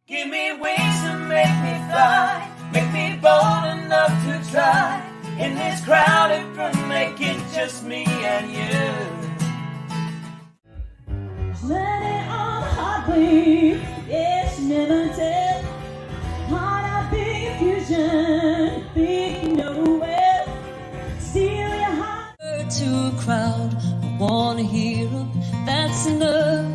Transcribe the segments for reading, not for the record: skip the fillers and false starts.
Give me wings to make me fly, make me bold enough to try. In this crowded room, make it just me and you. Landing on a heartbeat, it's never tell. Heart of big fusion, big nowhere. Steal your heart to a crowd. I wanna hear 'em, that's enough.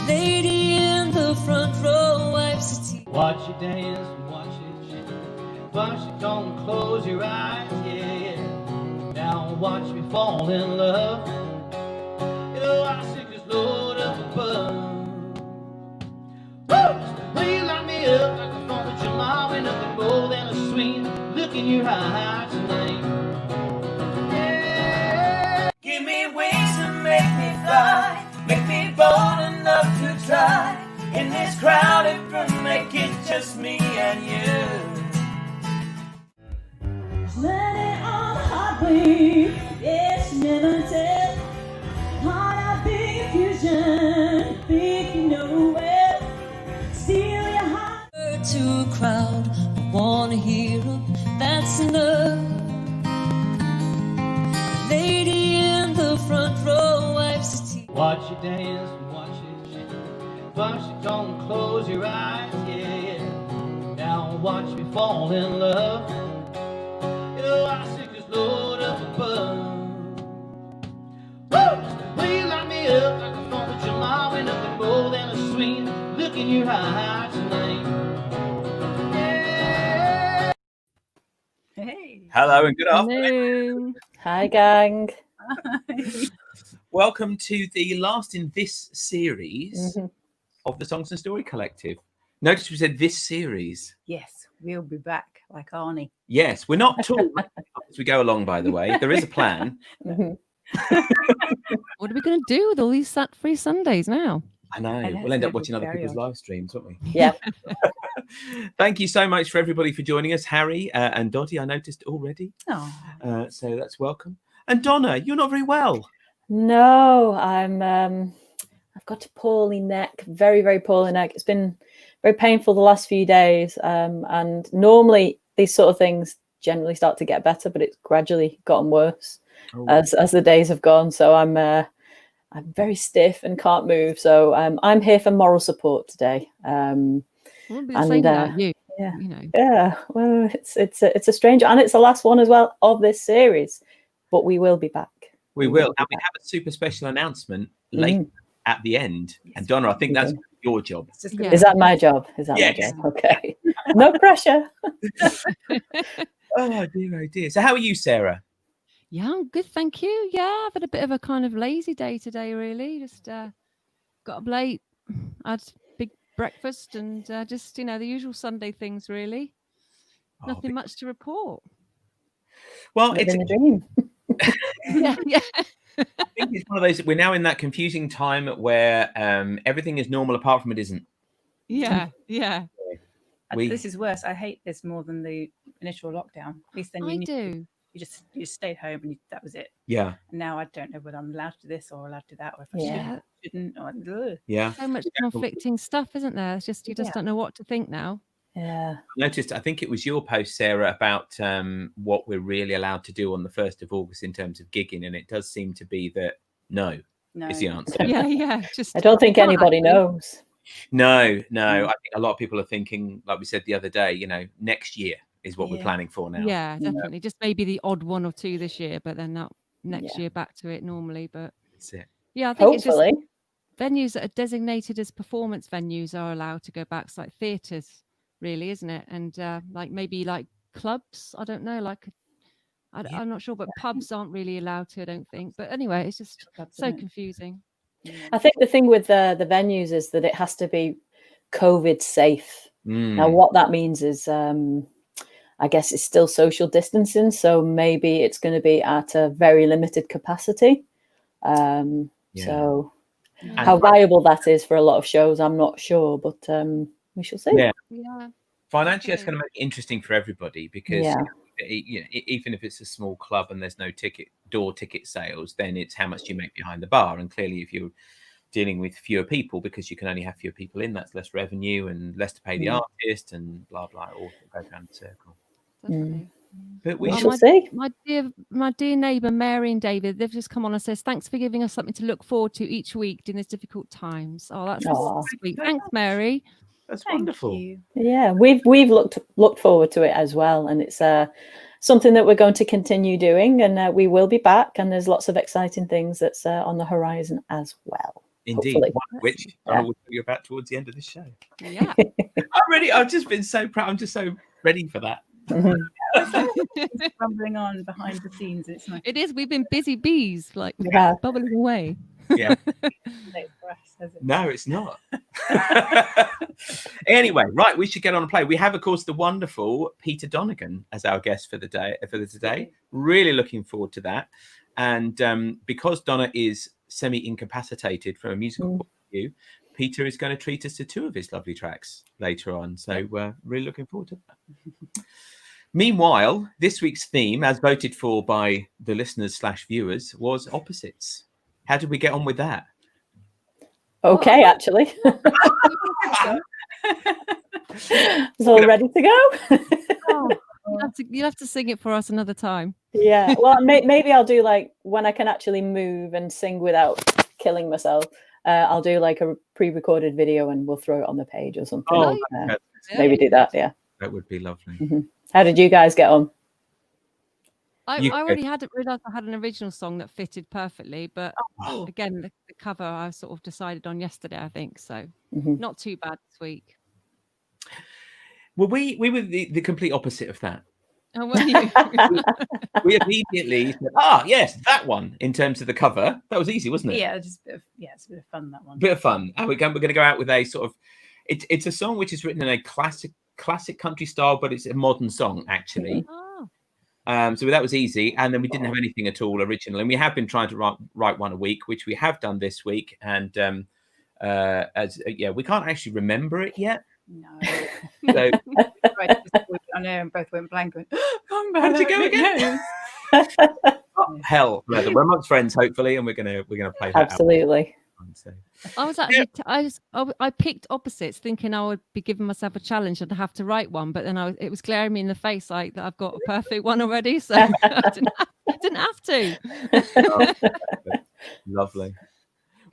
Lady in the front row wipes the tears. Watch you dance and watch it shake. Watch you don't close your eyes, yeah. Now watch me fall in love. I sick this load up above. Woo! Will you light me up like a 4th of July? Nothing more than a sweet look in your eyes tonight. Yeah. Give me wings to make me fly, make me bold enough to try. In this crowded room, make it just me and you. Landing on a heartbeat, it's never tell. Heart of big fusion, big nowhere. Steal your heart to a crowd. I wanna hear 'em, that's enough. Lady in the front row wipes the tears. Watch you dance and watch it shake. Watch you don't close your eyes, yeah. Now watch me fall in love. I sick this load up above. Woo! Will you light me up like a 4th of July? Nothing more than a sweet look in your eyes tonight. Yeah. Hey. Hello and good afternoon. Hi, gang. Welcome to the last in this series of the Songs and Story Collective. Notice we said this series. Yes, we'll be back like Arnie. Yes, we're not talking as we go along, by the way. There is a plan. Mhm. What are we going to do with all these free Sundays now? I know. And We'll end up that's watching other very people's odd. live streams, won't we? Yeah. Thank you so much for everybody for joining us. Harry and Dottie, I noticed already. Oh, So that's welcome. And Donna, you're not very well. No, I've got a poorly neck, very, very poorly neck. It's been very painful the last few days. And normally these sort of things generally start to get better, but it's gradually gotten worse as the days have gone. So I'm very stiff and can't move. So I'm here for moral support today. We'll be the same about you. Yeah. You know. Yeah, well, it's a strange, and it's the last one as well of this series, but we will be back. We will. And we have a super special announcement later at the end. And Donna, I think that's your job. it's just Yeah. Is that my job? Is that Yes. my job? Okay. No pressure. Oh dear. So how are you, Sarah? Yeah, I'm good, thank you. Yeah, I've had a bit of a kind of lazy day today, really. Just got up late, had big breakfast, and just, the usual Sunday things, really. Nothing much to report. Well, it's Living the dream. Yeah. I think it's one of those. We're now in that confusing time where everything is normal apart from it isn't. Yeah. This is worse. I hate this more than the initial lockdown. At least then I do. you just stayed home and that was it. Yeah. And now I don't know whether I'm allowed to do this or allowed to do that, or if Yeah. I shouldn't. Or, Yeah. So much conflicting stuff, isn't there? It's just you just don't know what to think now. Yeah. Noticed, I think it was your post, Sarah, about what we're really allowed to do on the 1st of August in terms of gigging, and it does seem to be that no is the answer. Yeah. Just I don't think anybody knows. No. I think a lot of people are thinking, like we said the other day, next year is what we're planning for now. Yeah, definitely. Just maybe the odd one or two this year, but then that next year back to it normally. But That's it. yeah, I think Hopefully. it's just venues that are designated as performance venues are allowed to go back. It's like theatres, really, isn't it? And like maybe like clubs. I don't know. Like I'm not sure, but pubs aren't really allowed to. I don't think. But anyway, it's just so confusing. I think the thing with the venues is that it has to be COVID safe. Now, what that means is, I guess it's still social distancing. So maybe it's going to be at a very limited capacity. So how viable that is for a lot of shows, I'm not sure, but we shall see. Yeah. Financially, Okay. it's going to make it interesting for everybody because even if it's a small club and there's no ticket sales, then it's how much do you make behind the bar. And clearly, if you're dealing with fewer people because you can only have fewer people in. That's less revenue and less to pay the artist and blah blah. All goes around the circle. Definitely. But we shall should see. My dear neighbour Mary and David, they've just come on and says thanks for giving us something to look forward to each week during these difficult times. Oh, that's sweet. Thanks, Mary. That's wonderful. Yeah, we've looked forward to it as well, and it's something that we're going to continue doing, and we will be back. And there's lots of exciting things that's on the horizon as well. Indeed, hopefully. one of which I will tell you about towards the end of this show. Yeah, I've just been so proud. I'm just so ready for that. It's rumbling on behind the scenes. It's nice. it is. We've been busy bees, like bubbling away. Yeah. Late for us, has it? No, it's not. Anyway, right, we should get on and play. We have, of course, the wonderful Peter Donegan as our guest for today. Really looking forward to that. And because Donna is semi-incapacitated from a musical point of view, Peter is going to treat us to 2 of his lovely tracks later on. So we're really looking forward to that. Meanwhile, this week's theme, as voted for by the listeners/viewers, was opposites. How did we get on with that? Okay, actually. It's all ready to go. You'll have to sing it for us another time. Yeah, well, maybe I'll do like when I can actually move and sing without killing myself. I'll do like a pre-recorded video and we'll throw it on the page or something. Oh, maybe do that. Yeah, that would be lovely. How did you guys get on? I already hadn't realised I had an original song that fitted perfectly, but again, the cover I sort of decided on yesterday, I think. So not too bad this week. Well, we were the complete opposite of that. Oh, were you? We immediately said, yes, that one, in terms of the cover. That was easy, wasn't it? Yeah, it's a bit of fun, that one. Bit of fun. And we're going to go out with a sort of, it's a song which is written in a classic country style, but it's a modern song, actually. So that was easy. And then we didn't have anything at all original. And we have been trying to write one a week, which we have done this week. And we can't actually remember it yet. No. So, I know, and both went blank. How did it go again? Hell, we're amongst friends, hopefully, and we're gonna play that. Absolutely. I was actually I picked opposites, thinking I would be giving myself a challenge and have to write one, but then it was glaring me in the face like that I've got a perfect one already, so I didn't have to. Lovely.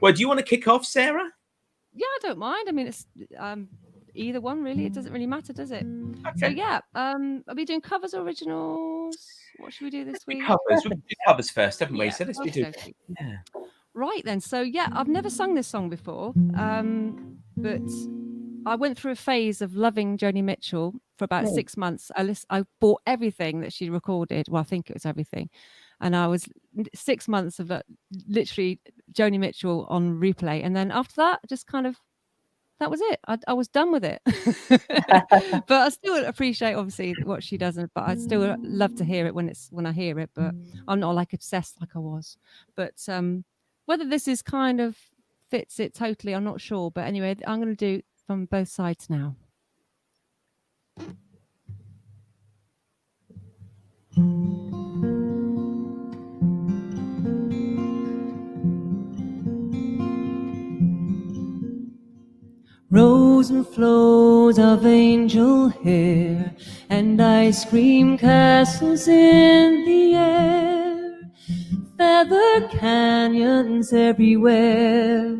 Well, do you want to kick off, Sarah? Yeah, I don't mind. I mean, it's either one really. It doesn't really matter, does it? Okay. So yeah, are we doing covers or originals? What should we do this week? Covers. We'll do covers first, haven't we? So let's do. Yeah. Right then. So yeah, I've never sung this song before, but I went through a phase of loving Joni Mitchell for about 6 months. I bought everything that she recorded. Well, I think it was everything. And I was 6 months of literally Joni Mitchell on replay. And then after that, just kind of, that was it. I was done with it. But I still appreciate, obviously, what she does. But I still love to hear it when I hear it. But I'm not like obsessed like I was. But whether this is kind of fits it totally, I'm not sure. But anyway, I'm going to do from both sides now. Rows and flows of angel hair and ice cream castles in the air, feather canyons everywhere.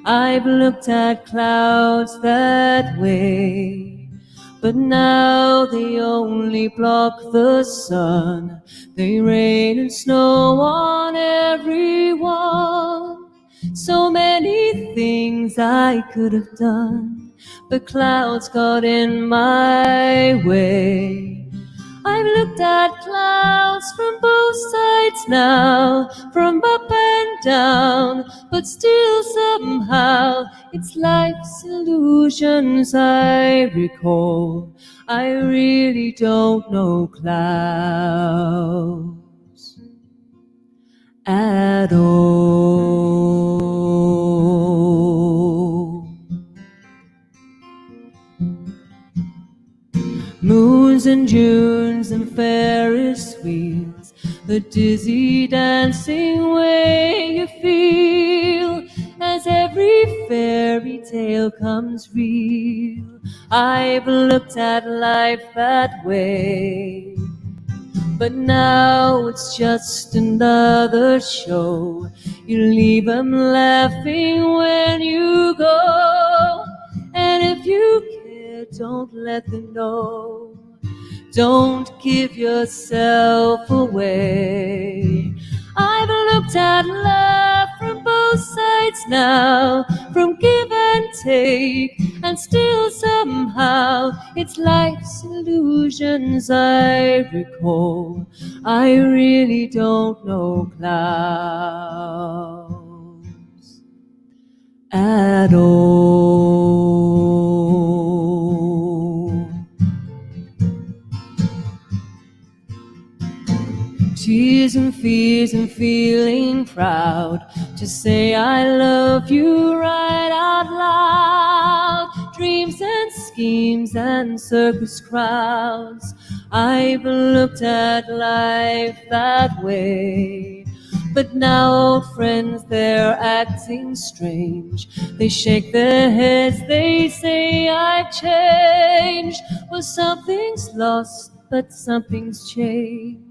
I've looked at clouds that way, but now they only block the sun. They rain and snow on everyone. So many things I could have done, but clouds got in my way. I've looked at clouds from both sides now, from up and down, but still somehow it's life's illusions I recall. I really don't know clouds at all. Moons and Junes and Ferris wheels, the dizzy dancing way you feel as Sometimes every fairy tale comes real. I've looked at life that way. But now it's just another show. You leave them laughing when you go. And if you care, don't let them know. Don't give yourself away. I've looked at love from both sides now, from give and take, and still somehow it's life's illusions I recall. I really don't know clouds at all. Tears and fears and feeling proud to say I love you right out loud. Dreams and schemes and circus crowds. I've looked at life that way. But now old friends, they're acting strange. They shake their heads, they say I've changed. Well, something's lost, but something's changed.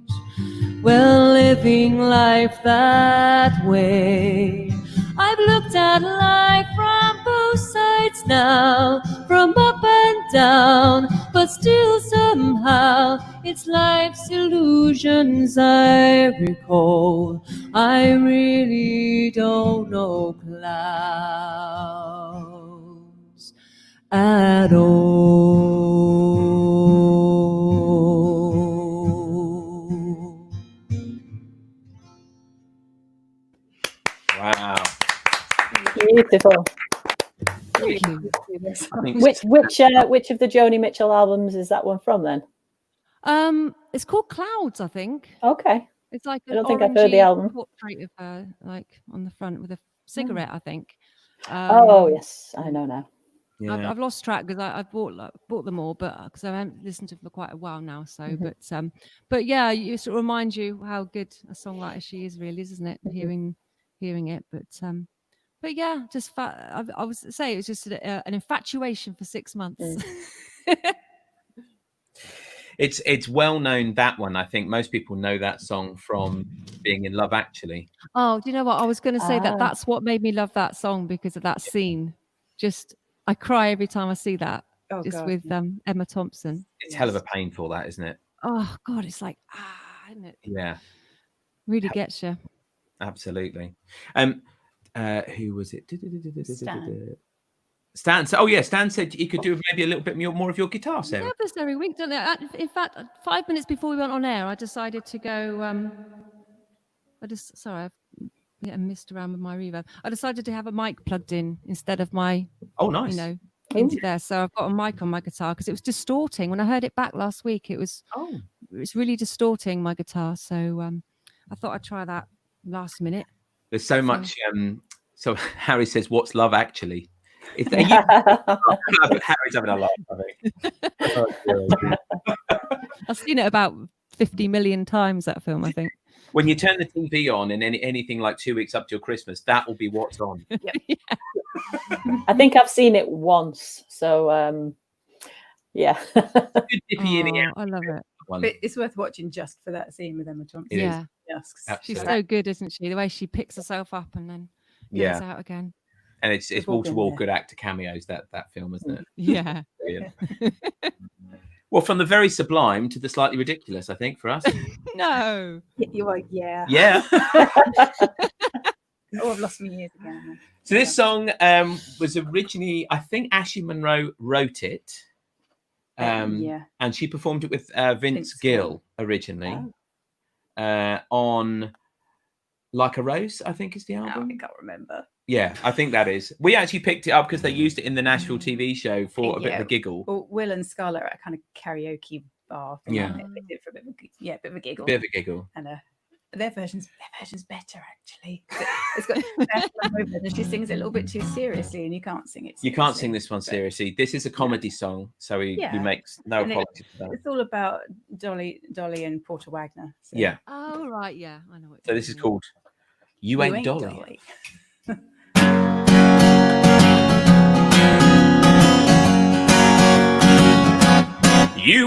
Well, living life that way. I've looked at life from both sides now, from up and down, but still somehow it's life's illusions I recall. I really don't know clouds at all. Wow. Beautiful. Thank you. Which of the Joni Mitchell albums is that one from then? It's called Clouds, I think. Okay. It's like I don't think I've heard the album. Portrait of her, like on the front with a cigarette, I think. Oh yes, I know now. Yeah. I've lost track because I've bought them all, but because I haven't listened to them for quite a while now. So, but yeah, it sort of reminds you how good a songwriter she is, really, isn't it? Hearing it, but yeah, just I was say it was just an infatuation for 6 months. It's well known, that one. I think most people know that song from being in Love Actually. Oh, do you know what? I was going to say that's what made me love that song, because of that scene. Just I cry every time I see that. With Emma Thompson. It's hell of a painful, that, isn't it? Oh God, it's like isn't it? Yeah, really gets you. Absolutely. Who was it? Stan. Oh yeah, Stan said you could do maybe a little bit more of your guitar, Sarah. Yeah, this every week, don't it? In fact, 5 minutes before we went on air, I decided to go. I messed around with my reverb. I decided to have a mic plugged in instead of my. Oh, nice. Into there. So I've got a mic on my guitar because it was distorting. When I heard it back last week, it's really distorting my guitar. So I thought I'd try that last minute. There's so much. So Harry says, "What's Love Actually?" Harry's having a laugh, I think. I've seen it about 50 million times, that film, I think. When you turn the TV on and anything like 2 weeks up till Christmas, that will be what's on. Yeah. I think I've seen it once. So, yeah. Good dippy in here. I love it. But it's worth watching just for that scene with Emma Thompson. Yeah. She's so good, isn't she? The way she picks herself up and then gets out again. And it's wall-to-wall good actor cameos, that film, isn't it? Yeah. Well, from the very sublime to the slightly ridiculous, I think, for us. No. You are, yeah. Yeah. Oh, I've lost my ears again. So this song was originally, I think Ashley Monroe wrote it. And she performed it with Vince Gill originally on Like a Rose, I think is the album. I can't remember. Yeah, I think that is. We actually picked it up because they used it in the Nashville TV show for a bit of a giggle. Well, Will and Scarlett are a kind of karaoke bar. Yeah. They did it for a bit of a giggle. Bit of a giggle. And their version's better, actually. It's got and she sings it a little bit too seriously, and you can't sing it seriously. You can't sing this one seriously. This is a comedy song, so he makes no apology for that. It's all about Dolly and Porter Wagner. So. Yeah. Oh, right, yeah. I know what So this is called You Ain't Dolly.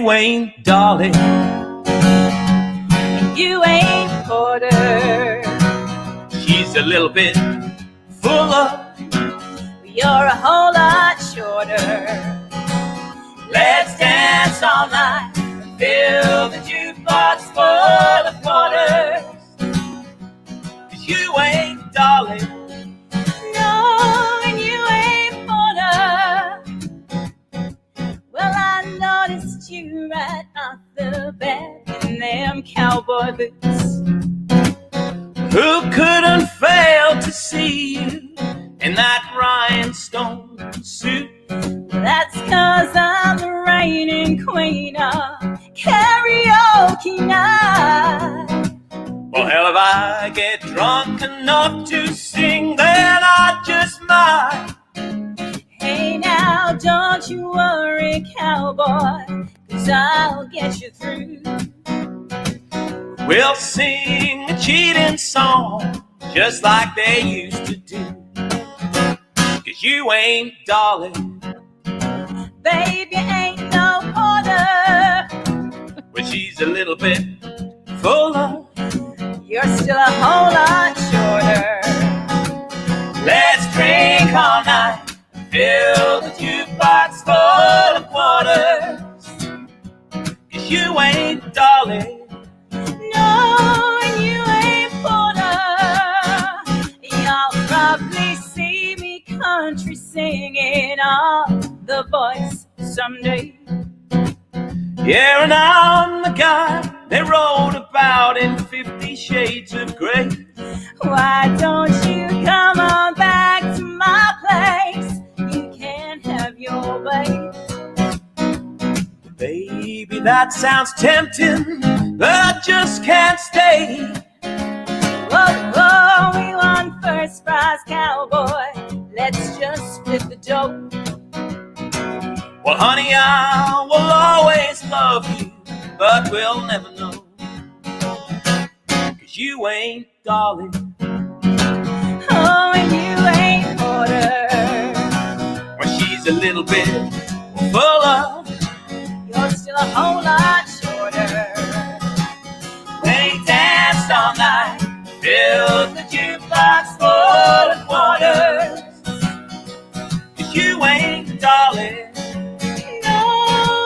you ain't Dolly. You ain't Porter. She's a little bit fuller. You're a whole lot shorter. Let's dance all night and fill the jukebox full of quarters. 'Cause you ain't Dolly. No, and you ain't Porter. Well, I noticed you right off the bat in them cowboy boots. Who couldn't fail to see you in that rhinestone suit? That's 'cause I'm the reigning queen of karaoke night. Well, hell, if I get drunk enough to sing, then I just might. Hey now, don't you worry, cowboy, 'cause I'll get you through. We'll sing a cheating song just like they used to do. 'Cause you ain't Dolly. Baby, ain't no Porter. Well, she's a little bit fuller. You're still a whole lot shorter. Let's drink all night, fill the jukebox full of quarters. 'Cause you ain't Dolly. No, and you ain't Porter. You'll probably see me country singing on The Voice someday. Yeah, and I'm the guy they wrote about in 50 Shades of Grey. Why don't you come on back to my place? You can have your way. Baby, that sounds tempting, but I just can't stay. Whoa, whoa, we won first prize, cowboy. Let's just split the dough. Well, honey, I will always love you, but we'll never know. 'Cause you ain't Dolly. Oh, and you ain't Porter. Well, she's a little bit fuller. You're still a whole lot shorter. They danced all night, filled the jukebox full of quarters. 'Cause you ain't Dolly. No,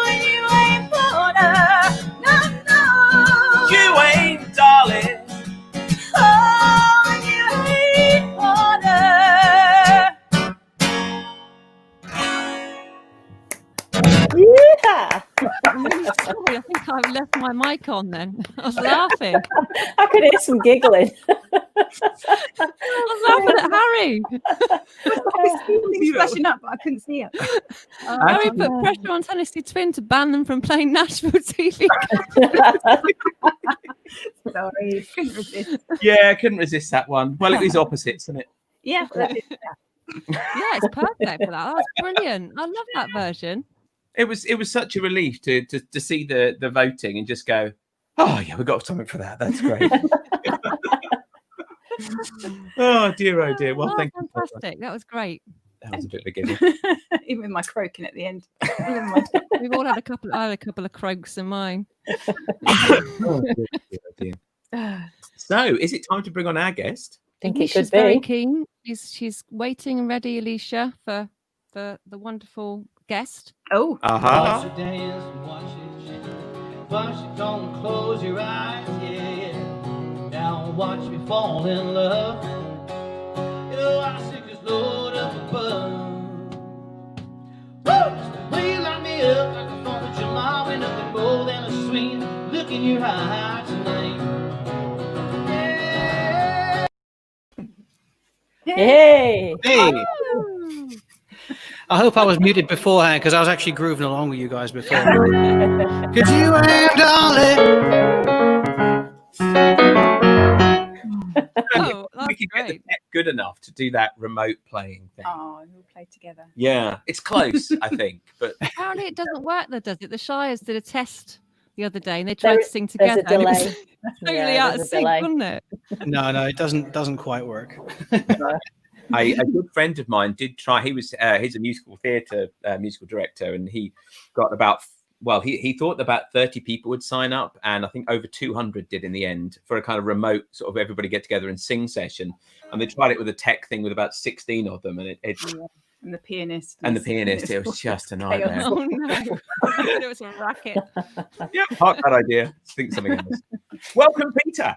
and you ain't Porter. No, no. You ain't Dolly. Oh, and you ain't Porter. Yeah. I'm really sorry. I think I left my mic on then. I was laughing. I could hear some giggling. I was laughing at Harry. I was feeling splashing up, but I couldn't see it. Harry put pressure on Tennessee Twin to ban them from playing Nashville TV. Sorry, couldn't resist. Yeah, couldn't resist that one. Well, it was opposites, isn't it? Yeah, that is- Yeah, it's perfect for that. That was brilliant. I love that version. It was such a relief to see the voting and just go, oh yeah, we got something for that. That's great. Oh dear. Well, Oh, thank you. fantastic. That was great. That was a bit of a giggle. even with my croaking at the end. We've all had a couple. I had a couple of croaks in mine. Oh, dear. So, is it time to bring on our guest? I think it She's could very be. keen. She's waiting and ready, Alicia, for the wonderful guest. Oh, Uh-huh. Watch her dance and watch it shake. Watch it, don't close your eyes, yeah. Now watch me fall in love. You know, I sick this load up above. Woo! Just the way you light me up like a 4th of July, nothing more than a sweet look in your eye tonight. Yeah. Hey. Hey, I hope I was muted beforehand because I was actually grooving along with you guys before. Could you ain't Dolly? Oh, We that's could get the great. tech good enough to do that remote playing thing. oh, we'll play together. Yeah, it's close, I think, but Apparently, it doesn't work, though, does it? The Shires did a test the other day, and they tried There- to sing there's together. a And it was delay. totally Yeah, out there's of a sync, delay. wasn't it? No, it doesn't quite work. a good friend of mine did try. He was he's a musical theatre musical director, and he got about well, he thought about 30 people would sign up, and I think over 200 did in the end for a kind of remote sort of everybody get together and sing session. And they tried it with a tech thing with about 16 of them, and it and the pianist. It was just a nightmare. Oh no, it was a racket. Yeah, park that idea. Think something else. Welcome, Peter.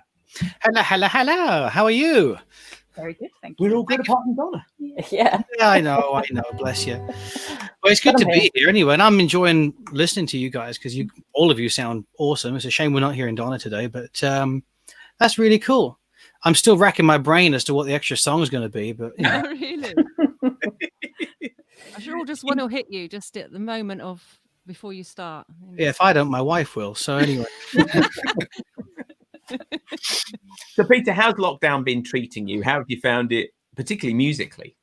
Hello. How are you? Very good, thank you. We're all good apart from Donna. Yeah. I know. Bless you. Well, it's good to be here anyway, and I'm enjoying listening to you guys because all of you sound awesome. It's a shame we're not hearing Donna today, but that's really cool. I'm still racking my brain as to what the extra song is going to be, but Oh, really? I'm sure just one will hit you just at the moment of before you start. yeah, if I don't, my wife will. So anyway. So, Peter, how's lockdown been treating you? How have you found it, particularly musically?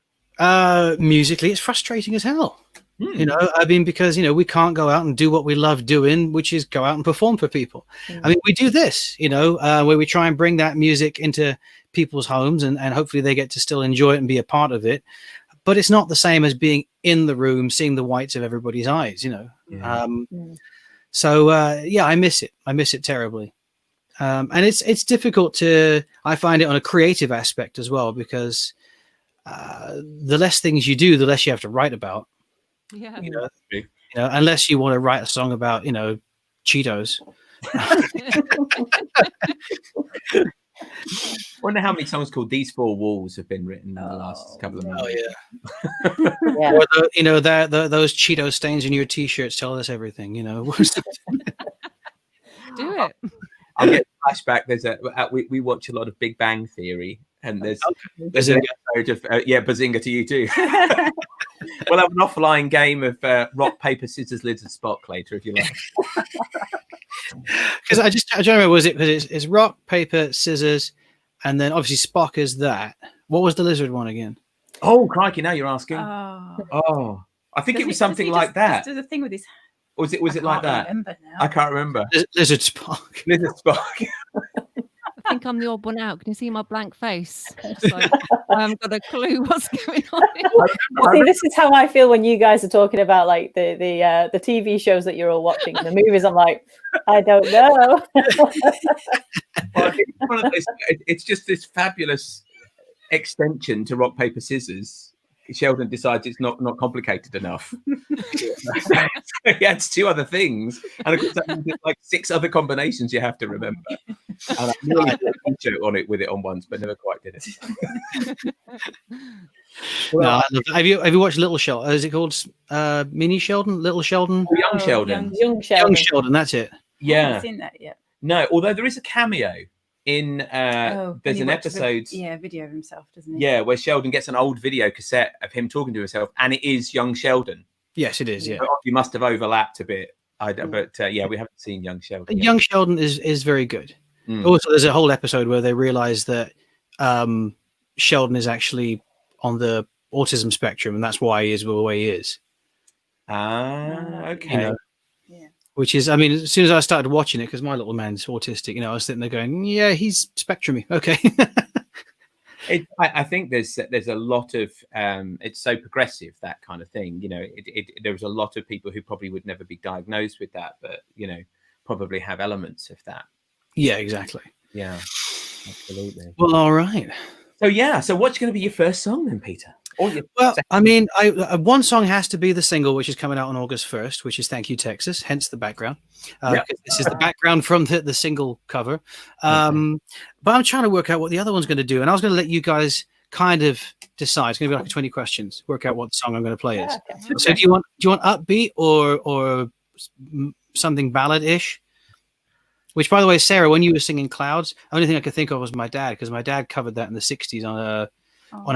Musically, it's frustrating as hell. You know, I mean, because, we can't go out and do what we love doing, which is go out and perform for people. I mean, we do this, where we try and bring that music into people's homes and hopefully they get to still enjoy it and be a part of it. But it's not the same as being in the room, seeing the whites of everybody's eyes, So, I miss it. I miss it terribly. And it's difficult I find it on a creative aspect as well, because the less things you do, the less you have to write about. Yeah. Unless you want to write a song about, Cheetos. Wonder how many songs called These Four Walls have been written in the last couple of months. Oh, yeah. Or those Cheeto stains in your T-shirts tell us everything, Do it. I'll get a flashback. We watch a lot of Big Bang Theory, and there's an episode of Bazinga to you too. We'll have an offline game of rock, paper, scissors, lizard, Spock later if you like. Because I don't remember, was it because it's rock, paper, scissors, and then obviously Spock is that. What was the lizard one again? Oh crikey! Now you're asking. Oh, I think it was something like that. Just do the thing with his. Was it like that? I can't remember. Lizard Spock. Lizard Spock. I think I'm the odd one out. Can you see my blank face? It's like, I haven't got a clue what's going on. See, this is how I feel when you guys are talking about like the TV shows that you're all watching, the movies. I'm like, I don't know. Well, it's just this fabulous extension to rock, paper, scissors. Sheldon decides it's not complicated enough. He adds two other things, and of course that means like 6 other combinations you have to remember. And I nearly did a feature on it with it on once, but never quite did it. No, have you watched Little Sheldon? Is it called Mini Sheldon? Little Sheldon? Young Sheldon. Young Sheldon. Young Sheldon. That's it. I haven't seen that yet. No, although there is a cameo in there's an episode video of himself, doesn't he? Yeah, where Sheldon gets an old video cassette of him talking to himself, and it is young Sheldon. Yes, it is. Yeah, you must have overlapped a bit. But we haven't seen young Sheldon yet. Young Sheldon is very good. Also, there's a whole episode where they realize that Sheldon is actually on the autism spectrum, and that's why he is the way he is. Okay. Which is, I mean, as soon as I started watching it, because my little man's autistic, I was sitting there going, yeah, he's spectrumy. Okay. I think there's a lot of, it's so progressive, that kind of thing. There's a lot of people who probably would never be diagnosed with that, but, probably have elements of that. Yeah, exactly. Yeah, absolutely. Well, all right. So what's going to be your first song then, Peter? Well, I mean, one song has to be the single, which is coming out on August 1st, which is Thank You, Texas, hence the background. This is the background from the single cover. But I'm trying to work out what the other one's going to do. And I was going to let you guys kind of decide. It's going to be like 20 questions. Work out what song I'm going to play is. Okay. So do you want upbeat or something ballad-ish? Which, by the way, Sarah, when you were singing Clouds, the only thing I could think of was my dad, because my dad covered that in the 60s on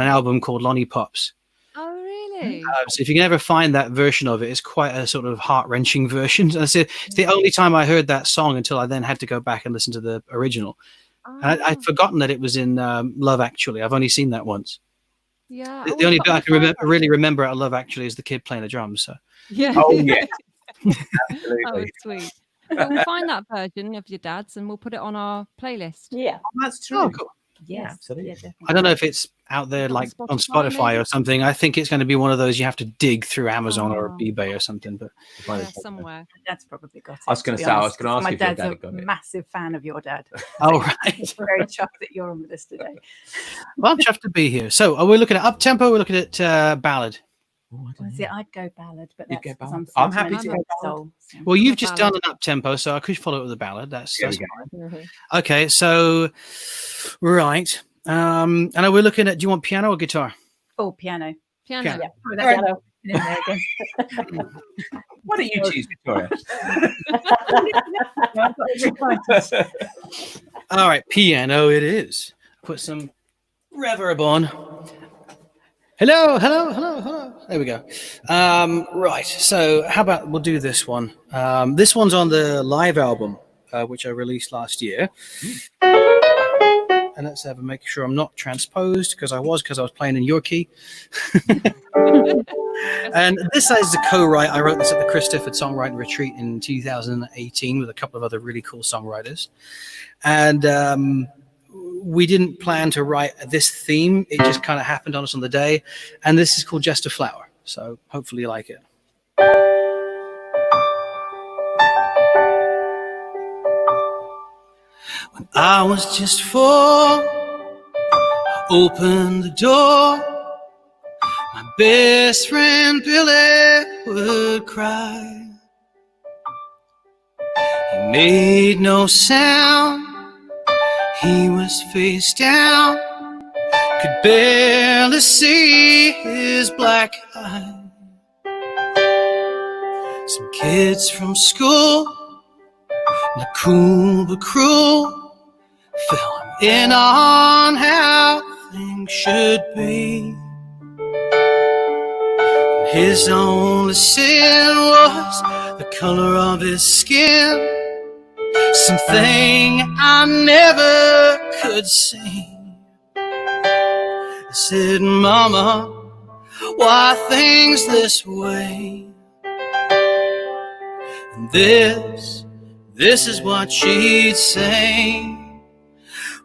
an album called Lonnie Pops. Oh, really? So if you can ever find that version of it, it's quite a sort of heart-wrenching version. And it's the only time I heard that song until I then had to go back and listen to the original. And I'd forgotten that it was in Love Actually. I've only seen that once. Yeah. The only bit I can really remember out of Love Actually is the kid playing the drums. So. Yeah. Oh, yeah. Absolutely. Oh, sweet. We'll find that version of your dad's and we'll put it on our playlist. Yeah. Oh, that's true. Oh, cool. Yes, absolutely. Yeah, I don't know if it's out there, Got the like on Spotify, Spotify maybe? or something. I think it's going to be one of those you have to dig through Amazon or Oh. eBay or something. But Yeah, somewhere. My dad's probably got it. I was going to to be say, I was honest, going to ask my if your dad's dad a had got it. massive fan of your dad. oh, So right. he's very chuffed that you're on with us today. Well, I'm chuffed to be here. So, are we looking at up tempo? We're looking at ballad. Oh, I don't Well, know. see, I'd go ballad, but You'd that's go because ballad? I'm happy to sentimental go soul. So. Well, you've a just ballad. done an up tempo, so I could follow it with a ballad. That's There we fine. go. Mhm. Okay. So, right. And are we looking at? Do you want piano or guitar? Oh, piano. Piano. Piano. Yeah, throw All right. that in there again. Why don't you choose Victoria? No, I've got every time. All right, piano it is. Put some reverb on. Hello, hello, hello, hello. There we go. Right, so how about we'll do this one. This one's on the live album, which I released last year. And let's have a make sure I'm not transposed, because I was playing in your key. And this is a co-write. I wrote this at the Chris Stifford Songwriting Retreat in 2018 with a couple of other really cool songwriters. And we didn't plan to write this theme. It just kind of happened on us on the day. And this is called Just a Flower. So hopefully you like it. When I was just 4, I opened the door. My best friend Billy would cry. He made no sound. He was face down. Could barely see his black eye. Some kids from school, not cool but cruel, fill him in on how things should be. His only sin was the color of his skin, something I never could see. I said, Mama, why things this way? And this is what she'd say.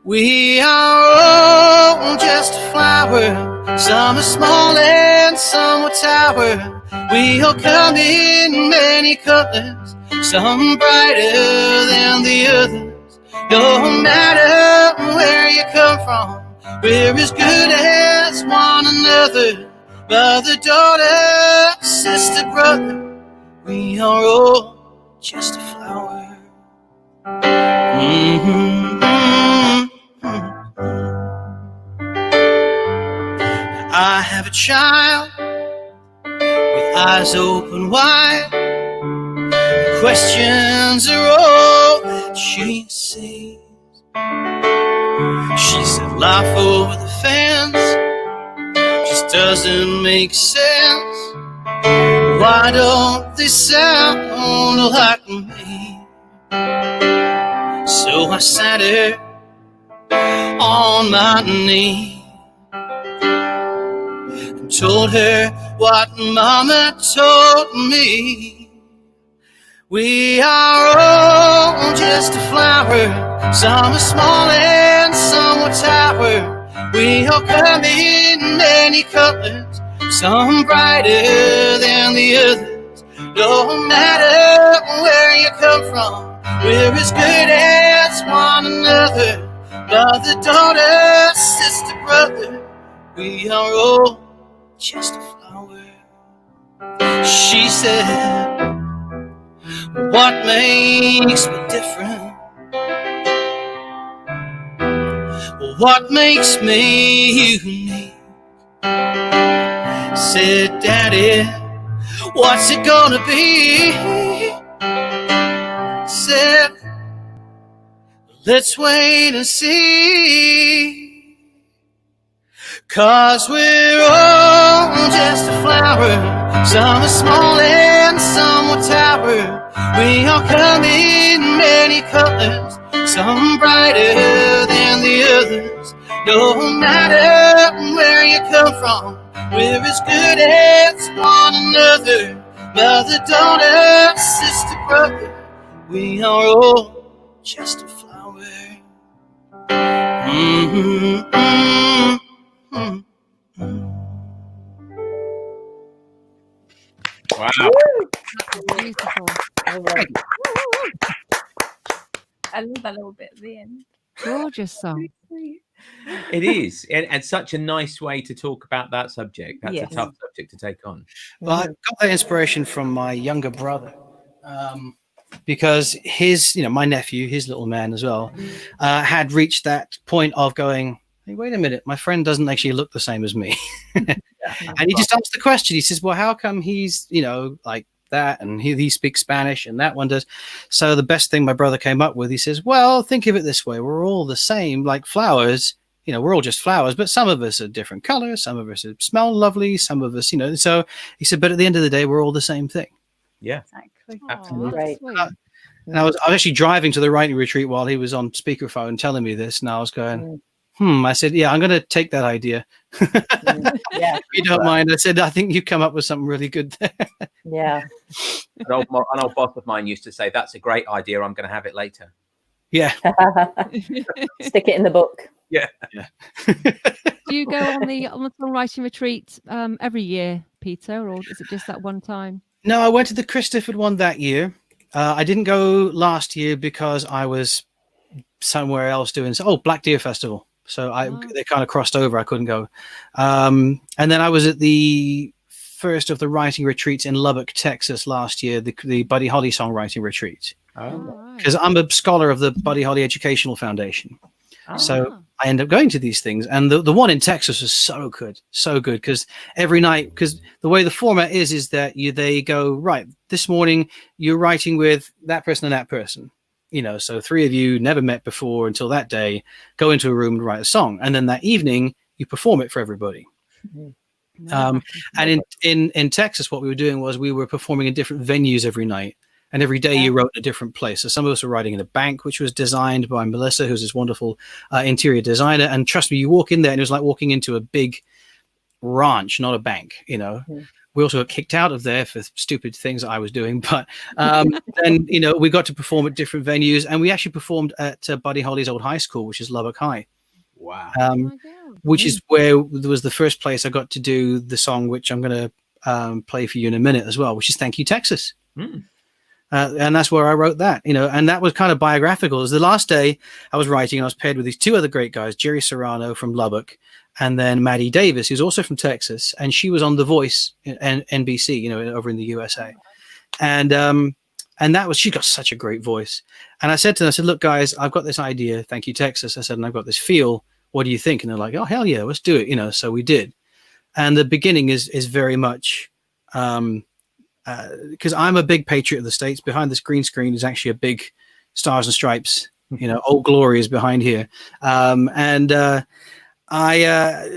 We are all just a flower. Some are small and some are tower. We all come in many colors, some brighter than the others. No matter where you come from, we're as good as one another. Mother, daughter, sister, brother, we are all just a flower. I have a child with eyes open wide. Questions are all that she sees. She said life over the fence just doesn't make sense. Why don't they sound like me? So I sat her on my knee and told her what Mama told me. We are all just a flower. Some are small and some are tower. We all come in many colors, some brighter than the others. No matter where you come from, we're as good as one another. Mother, daughter, sister, brother, we are all just a flower. She said, what makes me different? What makes me unique? Said, Daddy, what's it gonna be? Said, let's wait and see. 'Cause we're all just a flower. Some are small and some are tower. We all come in many colors, some brighter than the others. No matter where you come from, we're as good as one another. Mother, daughter, sister, brother, we are all just a flower. Wow. Beautiful. I love that little bit at the end. Gorgeous song. It is, and such a nice way to talk about that subject. That's Yes. a tough subject to take on. Well, I got that inspiration from my younger brother, because his, my nephew, his little man as well, had reached that point of going, hey, wait a minute, my friend doesn't actually look the same as me. And he just asked the question. He says, well, how come he's, like that, and he speaks Spanish and that one does? So the best thing my brother came up with, he says, well, think of it this way. We're all the same, like flowers. We're all just flowers, but some of us are different colors. Some of us smell lovely. Some of us, so he said, but at the end of the day, we're all the same thing. Yeah, Exactly. absolutely. Right. And I was actually driving to the writing retreat while he was on speakerphone telling me this, and I was going, I said, yeah, I'm going to take that idea. Yeah. If you don't mind. I said, I think you come up with something really good there. Yeah. An old boss of mine used to say, that's a great idea. I'm going to have it later. Yeah. Stick it in the book. Yeah. Do you go on the songwriting retreat every year, Peter, or is it just that one time? No, I went to the Christopher one that year. I didn't go last year because I was somewhere else doing Black Deer Festival. So they kind of crossed over. I couldn't go. And then I was at the first of the writing retreats in Lubbock, Texas last year, the Buddy Holly songwriting retreat. Because I'm a scholar of the Buddy Holly Educational Foundation. So I end up going to these things. And the one in Texas was so good, because every night, because the way the format is that they go, right, this morning you're writing with that person and that person. So three of you never met before until that day, go into a room and write a song. And then that evening you perform it for everybody. And in Texas, what we were doing was we were performing in different venues every night. And every day you wrote in a different place. So some of us were writing in a bank, which was designed by Melissa, who's this wonderful interior designer. And trust me, you walk in there and it was like walking into a big ranch, not a bank, We also got kicked out of there for stupid things that I was doing. But then, we got to perform at different venues. And we actually performed at Buddy Holly's old high school, which is Lubbock High. Wow. Which is where there was the first place I got to do the song, which I'm going to play for you in a minute as well, which is Thank You, Texas. And that's where I wrote that, and that was kind of biographical. It was the last day I was writing, and I was paired with these two other great guys, Jerry Serrano from Lubbock, and then Maddie Davis, who's also from Texas, and she was on The Voice and NBC, over in the USA. And she got such a great voice. And I said to them, look, guys, I've got this idea. Thank You, Texas. I said, and I've got this feel. What do you think? And they're like, oh, hell yeah, let's do it. So we did. And the beginning is very much, because I'm a big patriot of the States. Behind this green screen is actually a big Stars and Stripes, Old Glory is behind here. I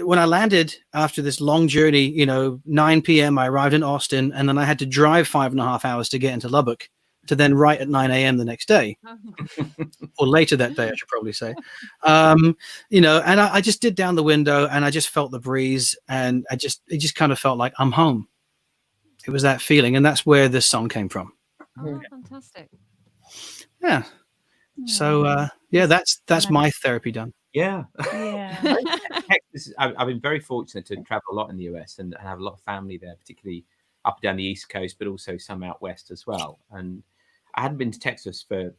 when I landed after this long journey, 9 p.m. I arrived in Austin, and then I had to drive 5.5 hours to get into Lubbock to then write at 9 a.m. the next day, or later that day, I should probably say. And I just did down the window, and I just felt the breeze, and it just kind of felt like I'm home. It was that feeling, and that's where this song came from. Oh, fantastic! Yeah. So that's my therapy done. Yeah. Yeah. Texas, I've been very fortunate to travel a lot in the US and have a lot of family there, particularly up and down the East Coast, but also some out west as well. And I hadn't been to Texas for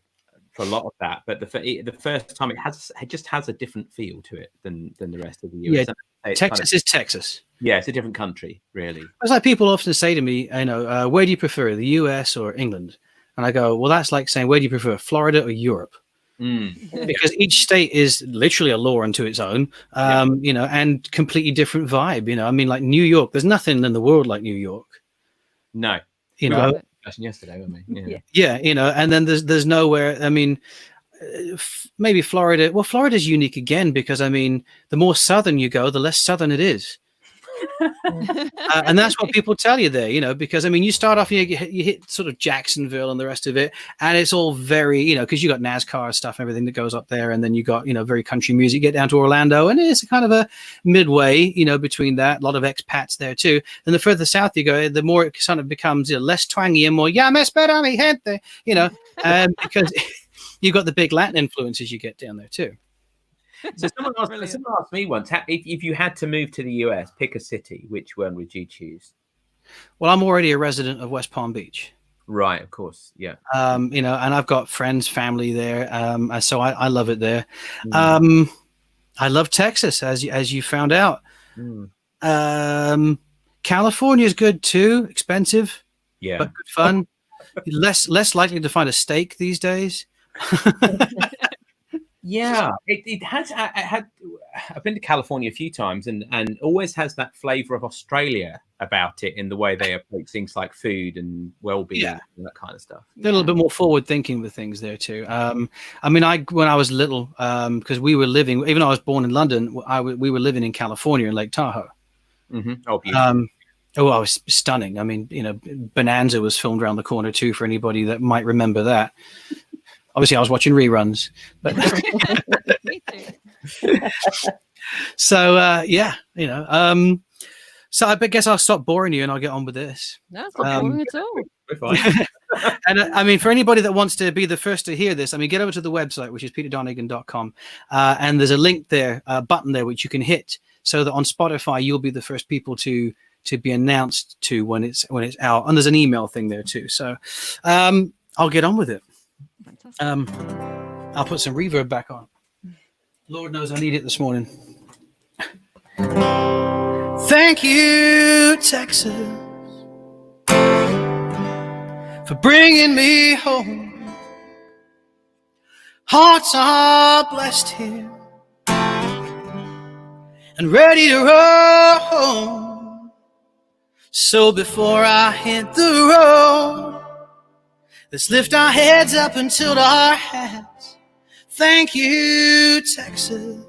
a lot of that, but the first time it just has a different feel to it than the rest of the US. Yeah, Texas is Texas. Yeah, it's a different country, really. It's like people often say to me, where do you prefer, the US or England? And I go, well, that's like saying, where do you prefer, Florida or Europe? Because each state is literally a law unto its own, and completely different vibe. Like New York, there's nothing in the world like New York. No, yesterday, weren't we? Yeah, and then there's nowhere. Maybe Florida. Well, Florida's unique again because the more southern you go, the less southern it is. And that's what people tell you there, because you start off, you hit sort of Jacksonville and the rest of it, and it's all very, because you got NASCAR stuff, everything that goes up there, and then you got, very country music. You get down to Orlando, and it's kind of a midway, between that. A lot of expats there too. And the further south you go, the more it kind of becomes less twangy and more, yeah, me espera mi gente, because you got the big Latin influences you get down there too. So someone asked me once, if you had to move to the US, pick a city, which one would you choose? Well, I'm already a resident of West Palm Beach. Right, of course, yeah. You know, and I've got friends, family there, so I love it there. I love Texas, as you found out. California is good too, expensive, but good fun. less likely to find a steak these days. Yeah, it has. I've been to California a few times, and always has that flavour of Australia about it in the way they approach things like food and well-being and that kind of stuff. They're a little bit more forward-thinking with things there too. I mean, when I was little, because we were living, even though I was born in London, we were living in California in Lake Tahoe. Oh, beautiful. Oh, I was stunning. I mean, you know, Bonanza was filmed around the corner too, for anybody that might remember that. Obviously, I was watching reruns, but Me too. so yeah, you know. So I guess I'll stop boring you and I'll get on with this. No, it's not boring at all. We're fine. And I mean, for anybody that wants to be the first to hear this, I mean, get over to the website, which is peterdonegan.com, and there's a link there, a button there, which you can hit, so that on Spotify you'll be the first people to be announced to when it's out. And there's an email thing there too. So I'll get on with it. I'll put some reverb back on. Lord knows I need it this morning. Thank you, Texas, for bringing me home. Hearts are blessed here and ready to roll. So before I hit the road, let's lift our heads up and tilt our hats. Thank you, Texas.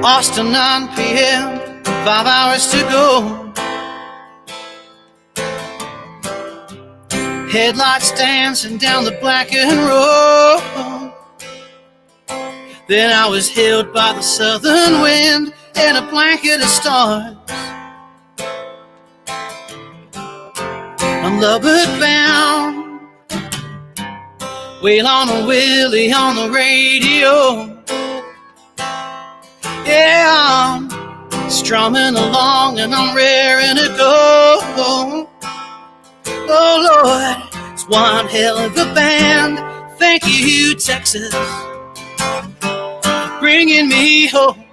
Austin, 9 p.m., 5 hours to go. Headlights dancing down the blackened road. Then I was held by the southern wind in a blanket of stars. I'm Lubbock bound, Wail on a Willie on the radio. Yeah, I'm strumming along and I'm raring to go. Oh Lord, it's one hell of a band. Thank you, Texas, for bringing me home.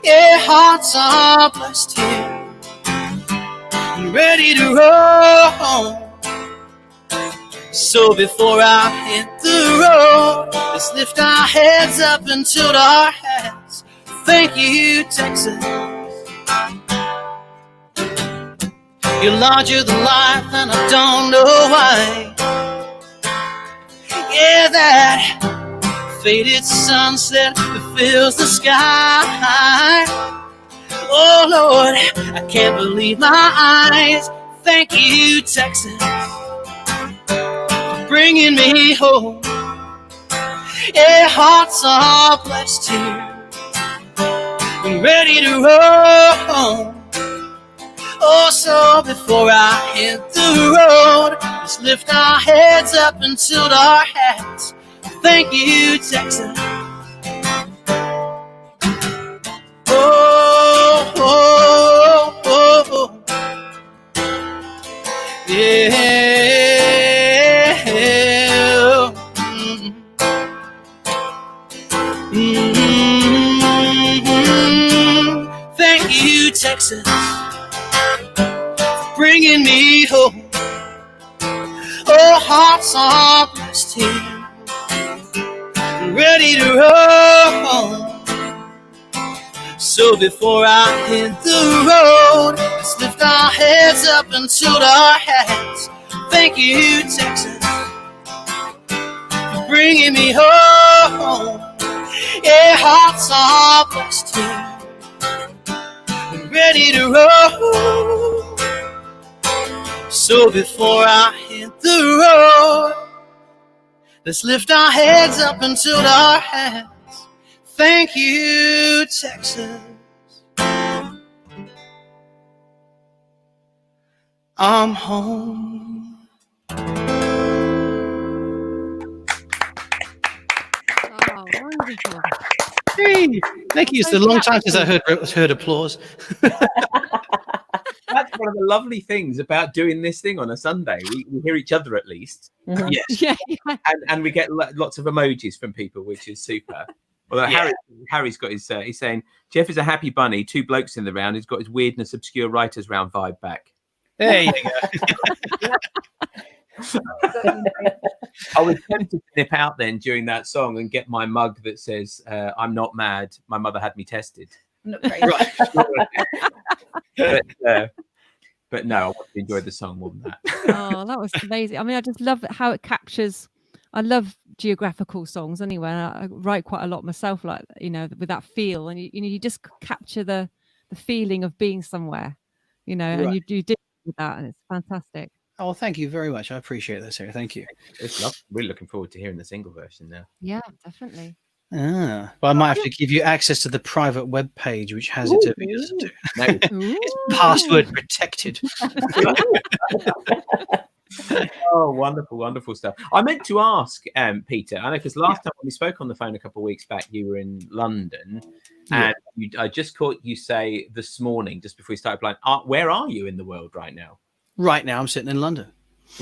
Yeah, hearts are blessed here and ready to roll. So before I hit the road, let's lift our heads up and tilt our hats. Thank you, Texas. You're larger than life and I don't know why. Yeah, that faded sunset that fills the sky. Oh Lord, I can't believe my eyes. Thank you, Texas, bringing me home. Yeah, hearts are blessed here and ready to roll. Oh, so before I hit the road, let's lift our heads up and tilt our hats. Thank you, Texas. Oh, oh, oh, oh. Yeah. Thank you, Texas, bringing me home. Oh, hearts are blessed here, ready to roll. So before I hit the road, let's lift our heads up and tilt our hats. Thank you, Texas, for bringing me home. Yeah, hearts are blessed here, ready to roll. So before I hit the road, let's lift our heads up and tilt our hats. Thank you, Texas. I'm home. Oh, wonderful. Hey, thank you. It's a long time since I heard applause. That's one of the lovely things about doing this thing on a Sunday. We hear each other at least. Yes. Yeah. And we get lots of emojis from people, which is super. Although Harry's got his, he's saying, Geoff is a happy bunny, 2 blokes in the round. He's got his weirdness, obscure writers round vibe back. There you go. I was tempted to nip out then during that song and get my mug that says, I'm not mad. My mother had me tested. I'm not crazy. But no, I want to enjoy the song more than that. Oh, that was amazing. I mean, I just love how it captures. I love geographical songs anyway. And I write quite a lot myself, like, you know, with that feel, and you just capture the feeling of being somewhere, you know, and you do with that, and it's fantastic. Oh, thank you very much. I appreciate that, Sarah. Thank you. It's lovely. Really looking forward to hearing the single version now. Yeah, definitely. But I might have to give you access to the private web page, which has it to be listened to. No, it's password protected. Oh, wonderful, wonderful stuff. I meant to ask Peter, I know, because last time when we spoke on the phone a couple of weeks back, you were in London, and I just caught you say this morning, just before we started playing, where are you in the world right now? Right now, I'm sitting in London.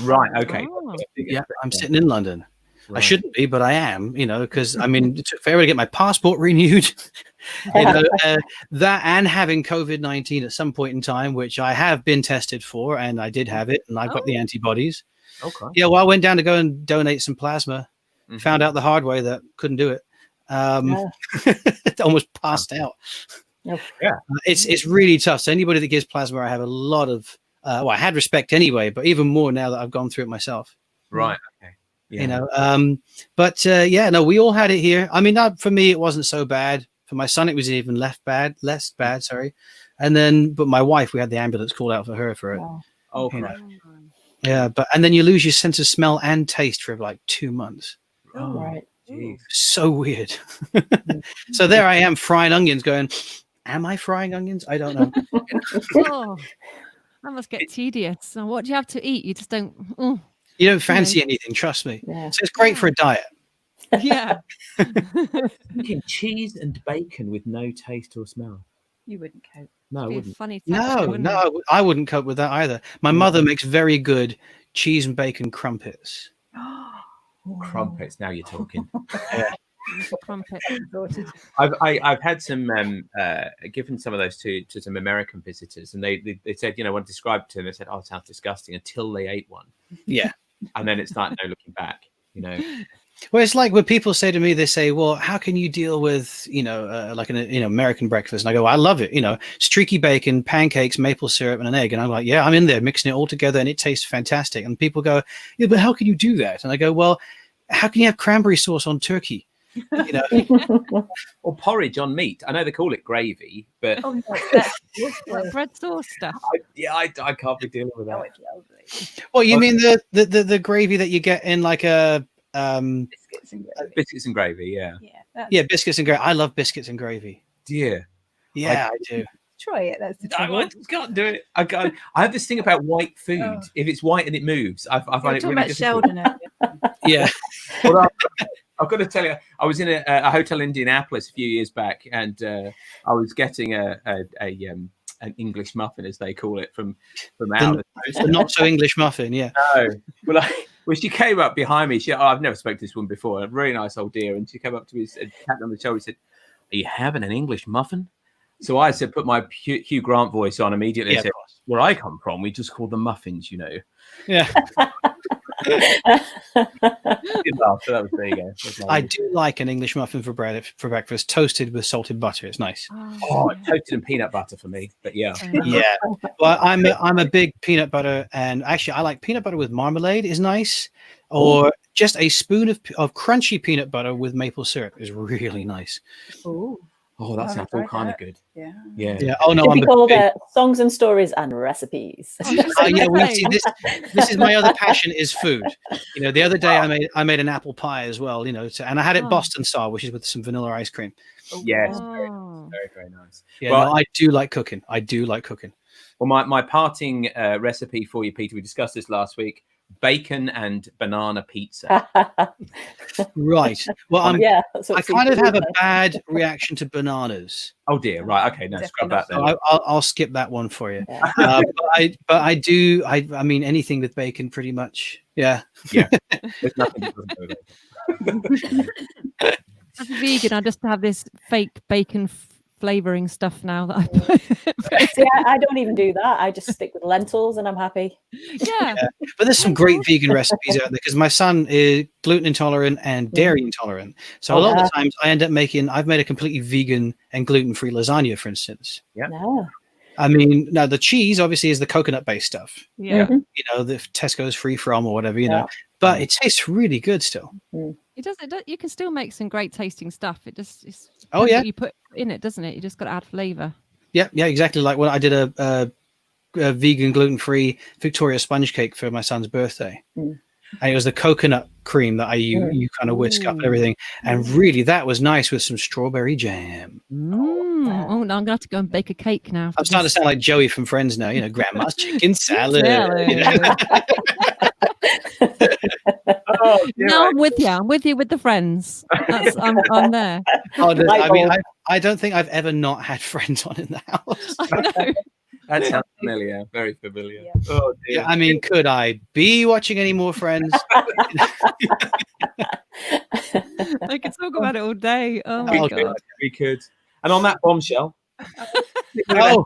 Right, okay. Oh. Yeah, I'm sitting in London. Right. I shouldn't be, but I am, you know, because I mean, it took forever to get my passport renewed. You know, that and having COVID-19 at some point in time, which I have been tested for, and I did have it, and I've got the antibodies. Okay. Yeah, well, I went down to go and donate some plasma. Found out the hard way that couldn't do it. Almost passed out. Yeah, it's really tough. So anybody that gives plasma, I have a lot of. Well, I had respect anyway, but even more now that I've gone through it myself. Right. Okay. Yeah. You know, but yeah, no, we all had it here. I mean, for me, it wasn't so bad. For my son, it was even less bad. Sorry. And then, but my wife, we had the ambulance called out for her for it. Oh, you know. Yeah, and then you lose your sense of smell and taste for like 2 months. Oh, Right. geez. So weird. So there I am frying onions, going, am I frying onions? I don't know. Oh, that must get tedious. So what do you have to eat? You just don't. You don't fancy anything, trust me. Yeah. So it's great for a diet. Yeah. Thinking cheese and bacon with no taste or smell. You wouldn't cope. No, I Be a wouldn't. funny texture, wouldn't it? No, I wouldn't cope with that either. My mother makes very good cheese and bacon crumpets. Crumpets. Now you're talking. Crumpet. I've had some given some of those to some American visitors, and they said, you know, when described to them, they said, "Oh, it sounds disgusting," until they ate one. Yeah. And then it's like no looking back, you know. Well, it's like when people say to me, they say, well, how can you deal with, you know, like an American breakfast? And I go, well, I love it. You know, streaky bacon, pancakes, maple syrup, and an egg. And I'm like, yeah, I'm in there mixing it all together and it tastes fantastic. And people go, yeah, but how can you do that? And I go, well, how can you have cranberry sauce on turkey? You know, Or porridge on meat. I know they call it gravy, but Like bread sauce stuff. I can't be dealing with that. It's lovely. well, you mean the gravy that you get in like a Biscuits and gravy. Biscuits and gravy, yeah. yeah, biscuits and gravy. I love biscuits and gravy. Dear. Yeah, I do. Try it. That's the I trouble. just can't do it. I have this thing about white food. Oh. If it's white and it moves, I We're find it talking really about difficult. Sheldon earlier. Yeah. Well, I've got to tell you, I was in a hotel in Indianapolis a few years back, and I was getting an English muffin, as they call it, from out. The not so English muffin. Yeah. No, well, she came up behind me. I've never spoken to this woman before. A really nice old dear, and she came up to me, and tapped on the shoulder, and said, "Are you having an English muffin?" So I said, put my Hugh Grant voice on immediately. Yeah, and said, "Where I come from, we just call them muffins, you know." Yeah. Good laugh, so that was, there you go. I do like an English muffin for breakfast, toasted with salted butter. It's nice. Oh, toasted and peanut butter for me, but yeah. Yeah. Well, I'm a big peanut butter, and actually I like peanut butter with marmalade is nice, or just a spoon of crunchy peanut butter with maple syrup is really nice. Ooh. Oh, that sounds all kind of good. Yeah. Yeah. Yeah. Oh no, It'd I'm be a called big, songs and stories and recipes. yeah. Well, see, this is my other passion is food. You know, the other day I made an apple pie as well. You know, and I had it Boston style, which is with some vanilla ice cream. Yes. Oh. Very, very nice. Yeah. Well, No, I do like cooking. I do like cooking. Well, my parting recipe for you, Peter, we discussed this last week: bacon and banana pizza. Right. Well, Yeah, I kind of have a bad reaction to bananas. Oh dear. Right. Okay. No, scrub that then. So I'll skip that one for you. But I do. I mean, anything with bacon, pretty much. Yeah. Yeah. There's nothing that doesn't go there. As a vegan, I just have this fake bacon flavoring stuff now that I put. See, I don't even do that. I just stick with lentils and I'm happy. Yeah. But there's some great vegan recipes out there because my son is gluten intolerant and dairy intolerant. So a lot of the times I end up I've made a completely vegan and gluten-free lasagna, for instance. Yeah. No. I mean, now the cheese obviously is the coconut-based stuff. Yeah. You know, the Tesco's free from or whatever, you know. But it tastes really good still. It does. You can still make some great tasting stuff. It's yeah. what you put in it, doesn't it? You just got to add flavour. Yeah, exactly. Like when I did a vegan gluten-free Victoria sponge cake for my son's birthday. And it was the coconut cream that you kind of whisk up and everything. And really, that was nice with some strawberry jam. Oh, no, I'm going to have to go and bake a cake now. I'm starting to sound like Joey from Friends now. You know, Grandma's chicken salad. You know? No, I'm with you. I'm with you with the Friends. I'm there. I mean, I don't think I've ever not had Friends on in the house. I know. That sounds familiar. Very familiar. Yeah. Oh dear. I mean, could I be watching any more Friends? I could talk about it all day. Oh my We god. could. And on that bombshell. Oh,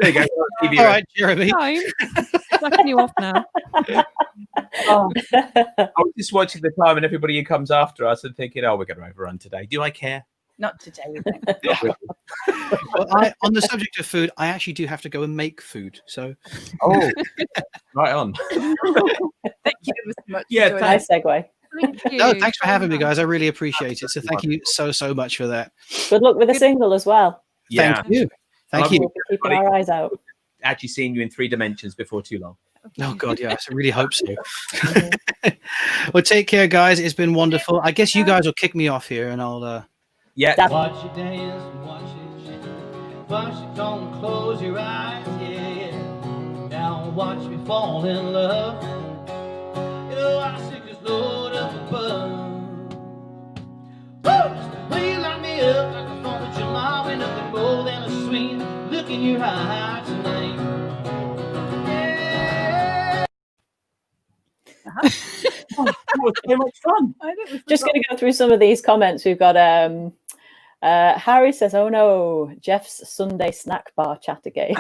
there you go. all right, Jeremy. Time. Sucking you off now. I was just watching the time and everybody who comes after us and thinking, oh, we're going to overrun today. Do I care? Not today. We don't. Well, on the subject of food, I actually do have to go and make food. So, oh, right on. Thank you so much. Yeah, for Nice segue. Thank you. no, thanks for having me, guys. I really appreciate it. So, thank you so much for that. Good luck with the single as well. Yeah. Thank you. Thank you. We'll be keeping our eyes out. Actually seeing you in 3 dimensions before too long. Oh God, yes, I really hope so. Well, take care, guys. It's been wonderful. I guess you guys will kick me off here, and I'll. Yeah. Watch you dance, watch it shake. Watch you don't close your eyes, yeah. Now watch me fall in love. You know I sick this load up above. Woo! Just the way you light me up like the 4th of July, and nothing more than a sweet look in your eye tonight. That was so much fun. Just going to go through some of these comments. We've got Harry says, "Oh no, Geoff's Sunday snack bar chat again."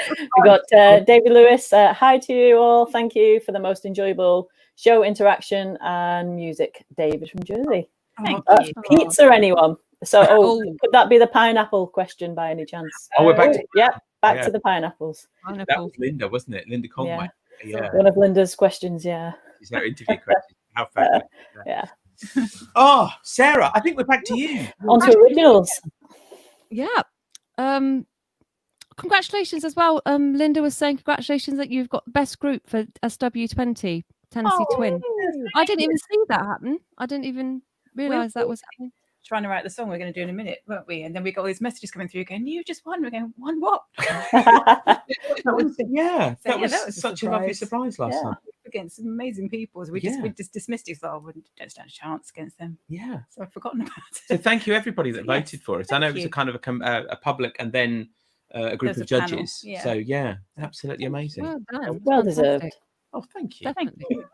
We've got David Lewis. Hi to you all. Thank you for the most enjoyable show interaction and music. David from Jersey. Thank you. Pizza, anyone? So, could that be the pineapple question by any chance? Oh, we're back to back to the pineapples. that was Linda, wasn't it? Linda Conway. Yeah. One of Linda's questions. Yeah. Is that interview question? How fast? Yeah. Oh, Sarah, I think we're back to you. On to originals. Yeah. Congratulations as well. Linda was saying congratulations that you've got best group for SW20 Tennessee Twin. I didn't even see that happen. I didn't even realise that was happening. Trying to write the song we're going to do in a minute, weren't we? And then we got all these messages coming through going, "You just won." We're going, "Won what?" That was a such a lovely surprise last time. Against some amazing people. So we just dismissed it. So we don't stand a chance against them. Yeah. So I've forgotten about So it. thank you everybody that voted for us. I know it was you. a kind of a public and then a group There's of a panel, judges. yeah. So yeah, absolutely amazing. Well done. Well deserved. Fantastic. Oh, thank you. Definitely.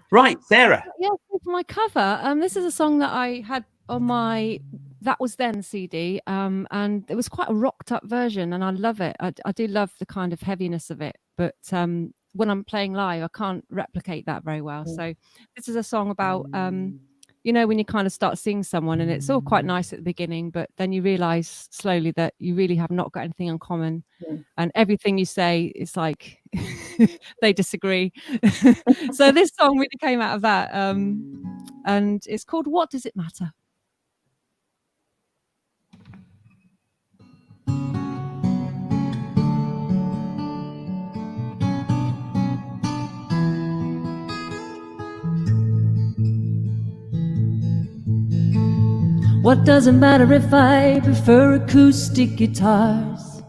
Right, Sarah. Yeah, for my cover. This is a song that I had on my That Was Then CD, and it was quite a rocked up version, and I love it. I do love the kind of heaviness of it, but when I'm playing live, I can't replicate that very well. So this is a song about you know, when you kind of start seeing someone and it's all quite nice at the beginning, but then you realize slowly that you really have not got anything in common, and everything you say is like they disagree. So this song really came out of that, and it's called What Does It Matter? What does it matter if I prefer acoustic guitars?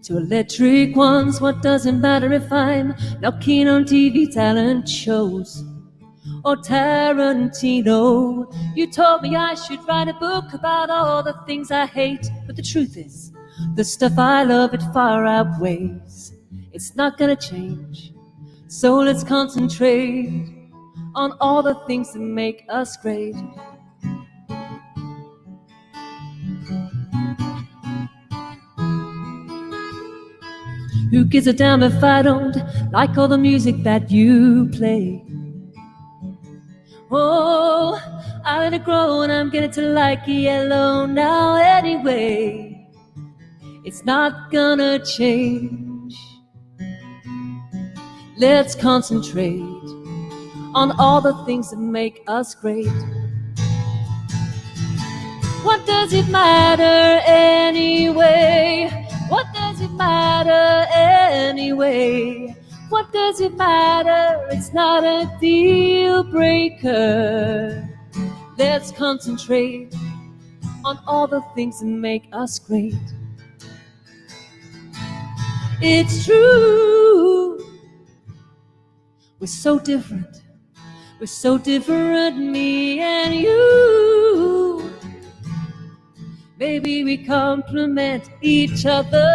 to electric ones. What does it matter if I'm not keen on TV talent shows or Tarantino? You told me I should write a book about all the things I hate, but the truth is, the stuff I love, it far outweighs. It's not gonna change, so let's concentrate on all the things that make us great. Who gives a damn if I don't like all the music that you play? Oh, I let it grow and I'm getting to like yellow now anyway. It's not gonna change. Let's concentrate on all the things that make us great. What does it matter anyway? What does it matter anyway? What does it matter? It's not a deal breaker. Let's concentrate on all the things that make us great. It's true, we're so different. We're so different, me and you. Maybe we complement each other.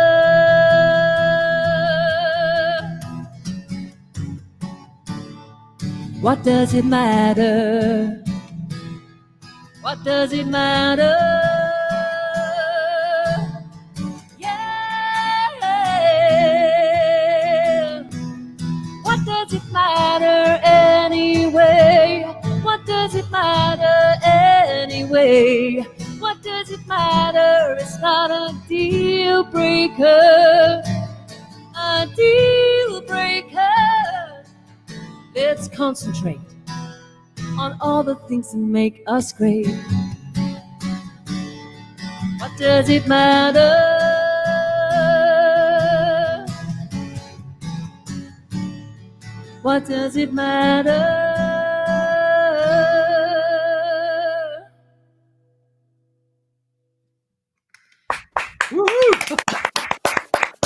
What does it matter? What does it matter? Yeah. What does it matter anyway? What does it matter anyway? What does it matter? It's not a deal breaker. A deal breaker. Let's concentrate on all the things that make us great. What does it matter? What does it matter?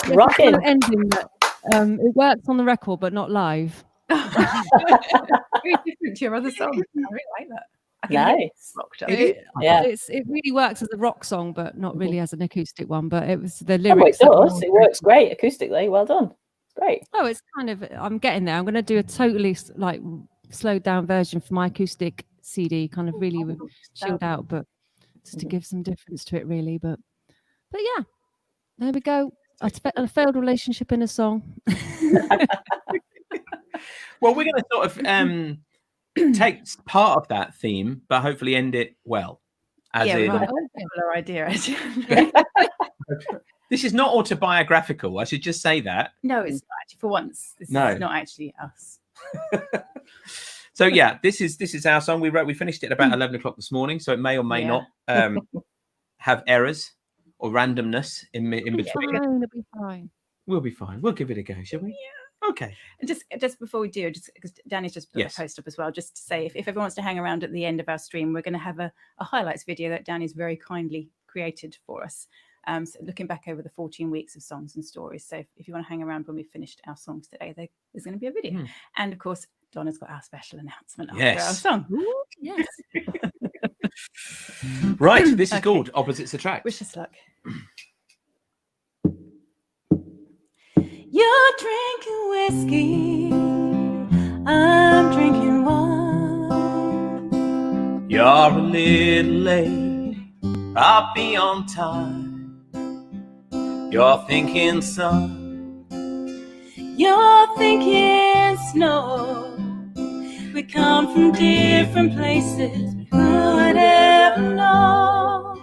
Rocking. Ending that it works on the record but not live. Very different to your other songs. I really like that. I can hear Nice. rocked up. It really works as a rock song, but not really as an acoustic one. But it was the lyrics. Oh, it does. It works great acoustically. Well done. It's great. Oh, it's kind of. I'm getting there. I'm going to do a totally like slowed down version for my acoustic CD. Kind of really chilled out, but just to give some difference to it, really. But yeah, there we go. A failed relationship in a song. Well, we're going to sort of take part of that theme, but hopefully end it well. As Yeah, in, right. Similar idea. this is not autobiographical. I should just say that. No, it's not actually. For once, this is not actually us. So yeah, this is our song. We finished it at about 11 o'clock this morning, so it may or may not have errors or randomness in between. It'll be fine. We'll be fine. We'll give it a go, shall we? Yeah. Okay. And just before we do, just because Danny's just put a post up as well, just to say if everyone wants to hang around at the end of our stream, we're going to have a highlights video that Danny's very kindly created for us. So looking back over the 14 weeks of songs and stories. So if you want to hang around when we finished our songs today, there's going to be a video. And of course, Donna's got our special announcement after our song. Ooh, yes. Right. This is called Opposites Attract. Wish us luck. You're drinking whiskey, I'm drinking wine. You're a little late, I'll be on time. You're thinking sun, You're thinking snow. We come from different places, but who would ever know?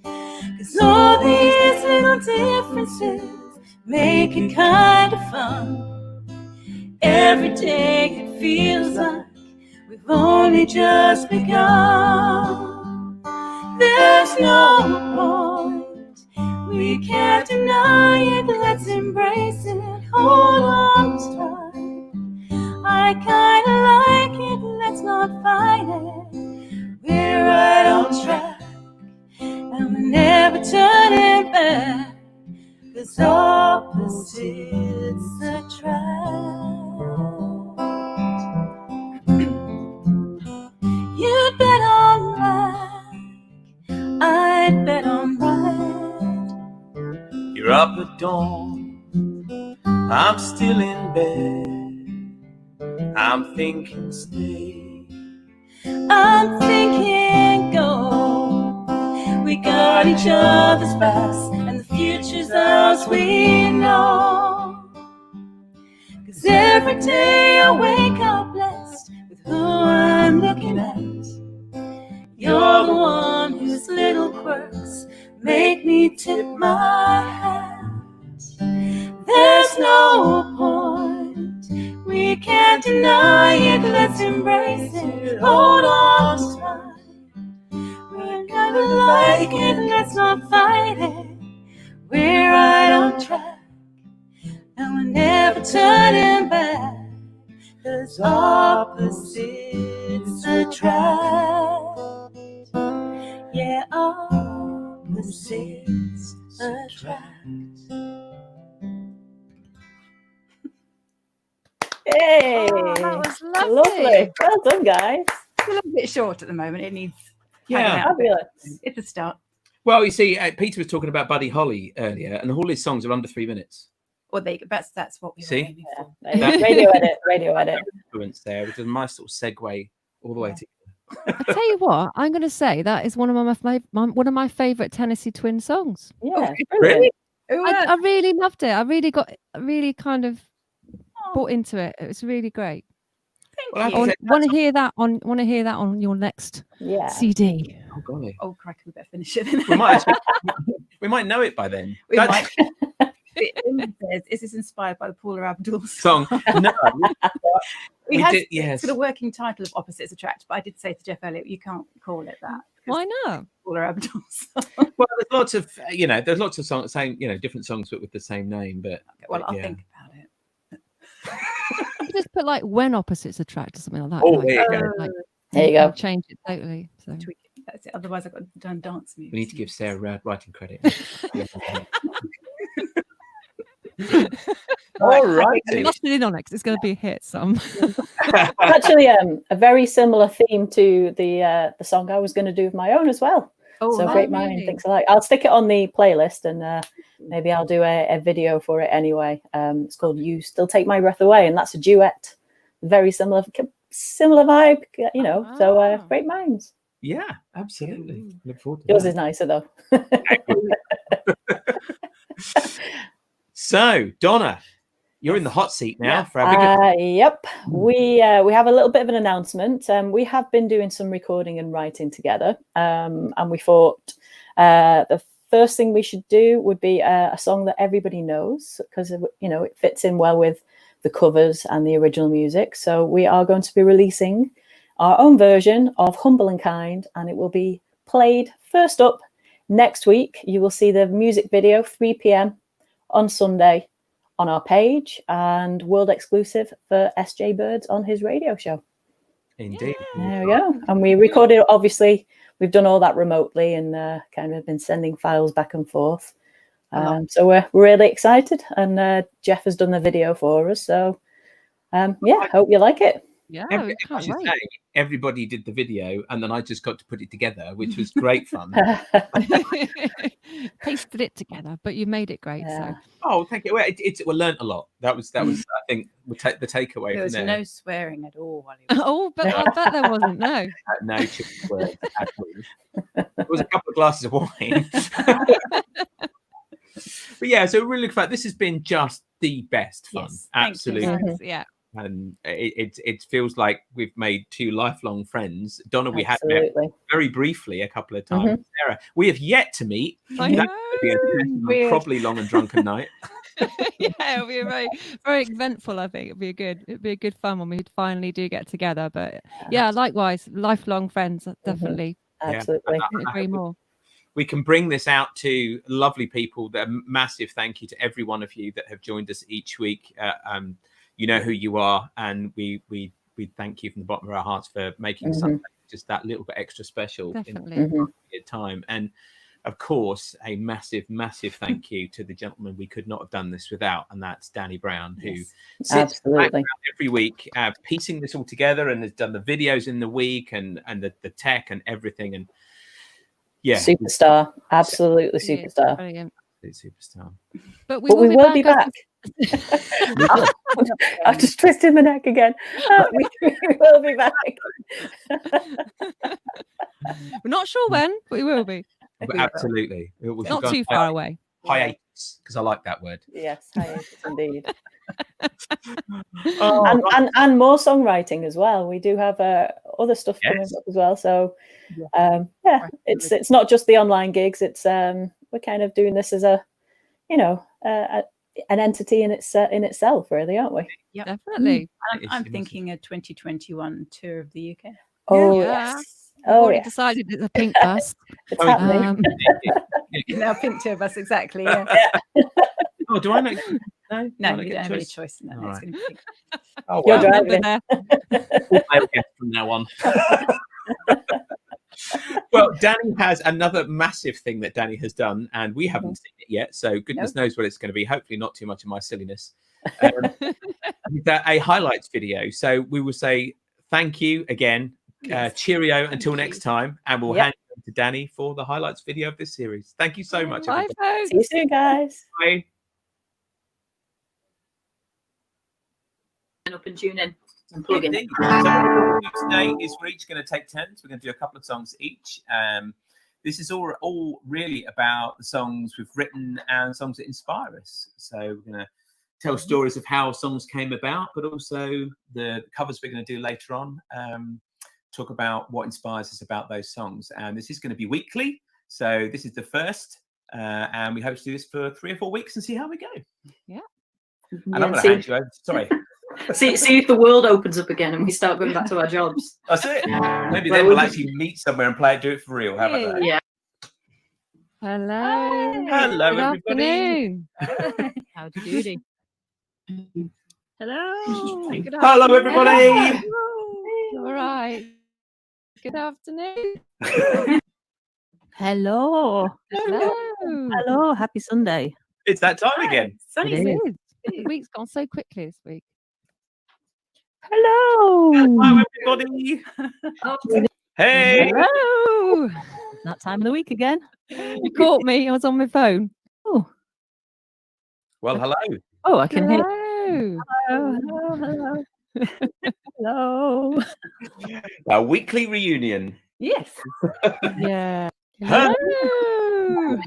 'Cause all these little differences make it kind of fun. Every day it feels like we've only just begun. There's no point, we can't deny it. Let's embrace it, hold on tight. I kinda like it, let's not fight it. We're right on track, and we're never turning back. 'cause opposites attract. You'd bet on black, I'd bet on red. You're up at dawn, I'm still in bed. I'm thinking stay, I'm thinking go. We got each other's backs, and the future's ours, we know. 'Cause every day I wake up blessed with who I'm looking at. You're the one whose little quirks make me tip my hat. There's no point, we can't deny it, let's embrace it, hold on tight. We're never like it, let's not fight it. We're right on track, and we're never turning back. 'Cause opposites attract. Yeah, opposites attract. Hey, Oh, that was lovely. lovely. Well done, guys. It's a little bit short at the moment. It needs Yeah. Fabulous. It's a start. Well, you see, Peter was talking about Buddy Holly earlier, and all his songs are under 3 minutes. Well, that's what we were See? aiming for. Radio edit. Influence there, which is a nice sort of segue all the way to. I tell you what, I'm going to say that is one of my favourite Tennessee Twin songs. Yeah, Really? I really loved it. I really kind of bought into it. It was really great. Thank I you. want to hear that on your next CD. Oh golly! Oh, crack! We better finish it. Then. we might know it by then. We might. Is this inspired by the Paula Abdul song? No, we had did, yes. sort of working title of Opposites Attract, but I did say to Geoff earlier, you can't call it that. Why not? Paula Abdul song. Well, there's lots of there's lots of songs, same different songs, but with the same name. But Okay, well, I'll think about it. You just put like When Opposites Attract or something like that. Oh, there you go. There you go. Change it totally. So. Tweak it. That's it. Otherwise, I've got done dance moves. We need to give Sarah writing credit. All right. Lost it in on it. It's going to be a hit. Some. It's actually a very similar theme to the song I was going to do of my own as well. Oh, so Great Mind, really? things alike. I'll stick it on the playlist, and maybe I'll do a video for it anyway. It's called "You Still Take My Breath Away," and that's a duet. Very similar vibe, So Great Minds. Yeah, absolutely. Look forward to Yours that. is nicer though. So, Donna, you're in the hot seat now for our big. Yep, we have a little bit of an announcement. We have been doing some recording and writing together, and we thought the first thing we should do would be a song that everybody knows, because it fits in well with the covers and the original music. So we are going to be releasing our own version of Humble and Kind, and it will be played first up next week. You will see the music video 3 p.m. on Sunday on our page, and world exclusive for SJ Birds on his radio show. Indeed. There we go. And we recorded, obviously, we've done all that remotely and kind of been sending files back and forth. So we're really excited, and Geoff has done the video for us. So hope you like it. Yeah, I should say, everybody did the video, and then I just got to put it together, which was great fun. Pasted it together, but you made it great. Yeah. So. Oh, thank you. Well, we learnt a lot. That was I think we'll take the takeaway. There was from no swearing at all. While he was But I bet there wasn't. No. No chicken words at all. There was a couple of glasses of wine. But yeah, so really look for this has been just the best fun. Yes, thank you. Absolutely. Yeah. And it feels like we've made 2 lifelong friends. Donna, we had met Absolutely. very briefly a couple of times. Sarah, we have yet to meet. I That know. could be a Weird. probably long and drunken night. Yeah, it'll be very, very eventful. I think it'll be a good fun when we finally do get together. But yeah, likewise, lifelong friends, definitely. Absolutely. Couldn't agree more. We can bring this out to lovely people. A massive thank you to every one of you that have joined us each week. You know who you are, and we thank you from the bottom of our hearts for making something just that little bit extra special Definitely. in time. And of course, a massive, massive thank you to the gentleman we could not have done this without, and that's Danny Brown, who sits absolutely every week piecing this all together and has done the videos in the week and the tech and everything. And yeah, superstar, absolutely superstar. Brilliant. Superstar. But we will be back. I've just twisted my neck again. We will be back. We're not sure when, but we will be. But absolutely. Not too far away. Hiatus, because I like that word. Yes, hiatus indeed. And more songwriting as well. We do have other stuff coming up as well. So it's not just the online gigs. It's we're kind of doing this as a an entity in itself, really, aren't we? Yeah, definitely. I'm thinking a 2021 tour of the UK. Oh yeah. yes. Already decided it's a pink bus. It's happening. Now pink tour bus, exactly. Yeah. Oh, do I know? No, you don't have any choice in that. All It's right. going to be pink. Oh, You're wow. driving. I'll guess from now on. Well, Danny has another massive thing that Danny has done, and we haven't seen it yet. So goodness knows what it's going to be. Hopefully, not too much of my silliness. A highlights video. So we will say thank you again. Cheerio until next time, and we'll hand it to Danny for the highlights video of this series. Thank you so much. Bye, folks. See you soon, guys. Bye. Up and tune in. Indeed. So what we're going to do today is we're each going to take turns. We're going to do a couple of songs each. This is all really about the songs we've written and songs that inspire us. So we're going to tell stories of how songs came about, but also the covers we're going to do later on. Talk about what inspires us about those songs. And this is going to be weekly. So this is the first. And we hope to do this for 3 or 4 weeks and see how we go. Yeah. And I'm going to hand you over. Sorry. See if the world opens up again and we start going back to our jobs. That's it. Maybe then we'll actually meet somewhere and do it for real. How about that? Yeah. Hello. Hello, Good everybody. afternoon. Howdy doody. Hello. Good Hello, afternoon. everybody. All right. Good afternoon. Hello. Hello. Hello. Happy Sunday. It's that time again. Sunny It season. is. The week's gone so quickly this week. Hello. Hello, everybody. Hey. Hello. That time of the week again. You caught me. I was on my phone. Oh. Well, hello. Oh, I can hear. Hello. Hello. Hello. A weekly reunion. Yes. Yeah. Hello. Hello.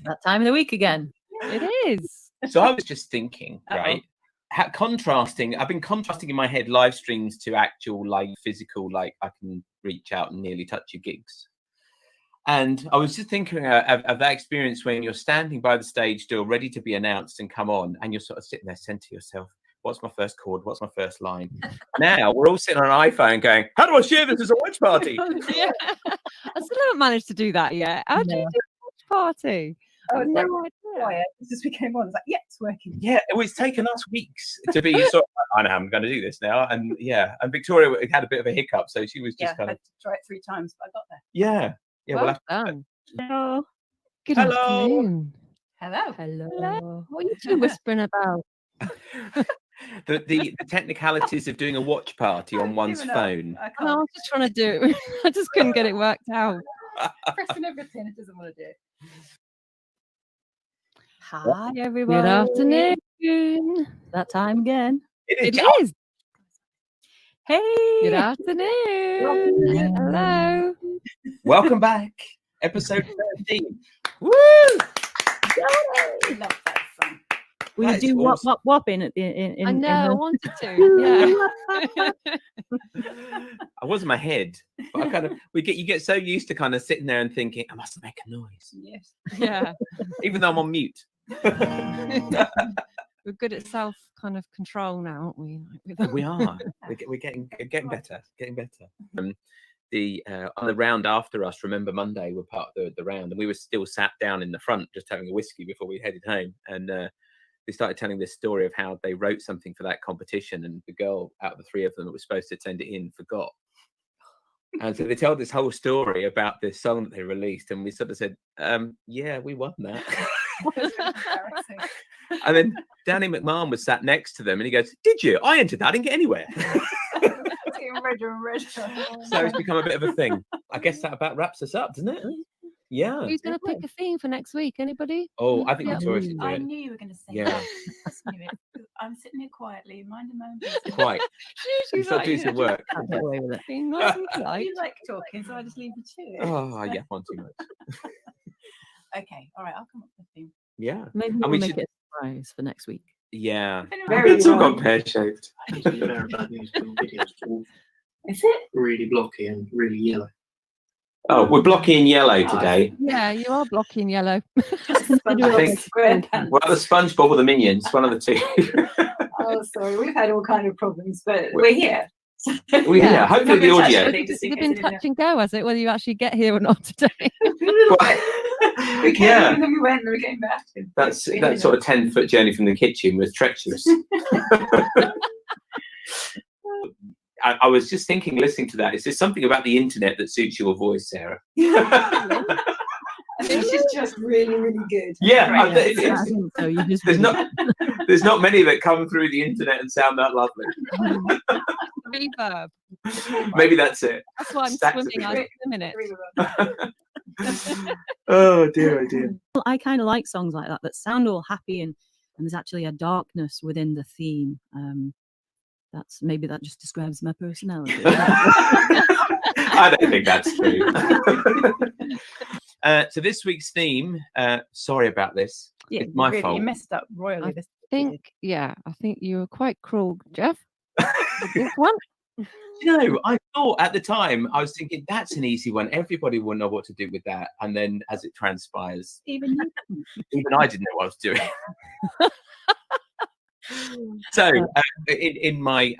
That time of the week again. It is. So I was just thinking, right? I've been contrasting in my head live streams to actual, like, physical, like I can reach out and nearly touch your gigs. And I was just thinking of that experience when you're standing by the stage door, ready to be announced and come on, and you're sort of sitting there saying to yourself, what's my first chord? What's my first line? Now we're all sitting on an iPhone going, how do I share this as a watch party? Yeah. I still haven't managed to do that yet. How do you do a watch party? Oh, I've it's no like idea. quiet. As we came on, it's like, yeah, it's working. Yeah, it's taken us weeks to be sort of, I know I'm going to do this now. And yeah, and Victoria had a bit of a hiccup. So she was just I kind had of, to try it 3 times, but I got there. yeah. We'll Well have done. Hello. Good Hello. afternoon. Hello. Hello. What are you two whispering about? the technicalities of doing a watch party on one's Given up. phone. I I can't. was just trying to do it. I just couldn't get it worked out. Pressing everything, it doesn't want to do it. Hi, everybody. Good afternoon. That time again. It is. Hey. Good afternoon. Hello. Welcome back. Episode 13. Woo! I love that song. Will you That is do awesome. whopping at the in I know. I the- wanted to. Yeah. I was in my head, but I kind of you get so used to kind of sitting there and thinking, I must make a noise, Yes. Yeah. even though I'm on mute. We're good at self kind of control now, aren't we? Like, We are. We're getting better. Getting better. On the round after us, Remember Monday, were part of the round, and we were still sat down in the front just having a whiskey before we headed home. And they started telling this story of how they wrote something for that competition, and the girl out of the 3 of them that was supposed to send it in forgot. And so they told this whole story about this song that they released, and we sort of said, yeah, we won that. And then Danny McMahon was sat next to them, and he goes, "Did you? I entered that, I didn't get anywhere." So it's become a bit of a thing. I guess that about wraps us up, doesn't it? Yeah. Who's going to pick a theme for next week? Anybody? Oh, I think Victoria should do I it. knew you were going to say Yeah. that. I just knew it. I'm sitting here quietly, minding my own business. Quite. She's not doing some work. Can't get away with it. Being nice and polite. You like talking, so I just leave you to it. Oh, yeah, on too much. Okay, all right, I'll come up with a theme. Yeah. Maybe And we'll we make should- it a surprise for next week. Yeah. It's all gone pear-shaped. very bad news. Videos all Is it? really blocky and really yellow. Oh, we're blocking yellow today. Yeah, you are blocking yellow. I think, well, the SpongeBob or the Minions, one of the two. Oh, sorry, we've had all kind of problems, but we're here. Well, yeah, hopefully the audio. It's been touch and go, has it? Whether you actually get here or not today. We came Yeah. and then we went and we came back. That's that sort of 10-foot journey from the kitchen was treacherous. I was just thinking, listening to that, is there something about the internet that suits your voice, Sarah? I think she's just really, really good. Yeah, Right. So you just there's not many that come through the internet and sound that lovely. Reverb. Maybe that's it. That's why I'm Stacks of swimming out reverb. in a minute. Oh dear, oh dear. I kind of like songs like that sound all happy and there's actually a darkness within the theme. That's maybe that just describes my personality. I don't think that's true. So this week's theme, sorry about this. Yeah, It's my really, fault. You messed up royally. I think you were quite cruel, Geoff. This one. You know, I thought at the time, I was thinking that's an easy one. Everybody will know what to do with that. And then as it transpires, Even I didn't know what I was doing. So in my,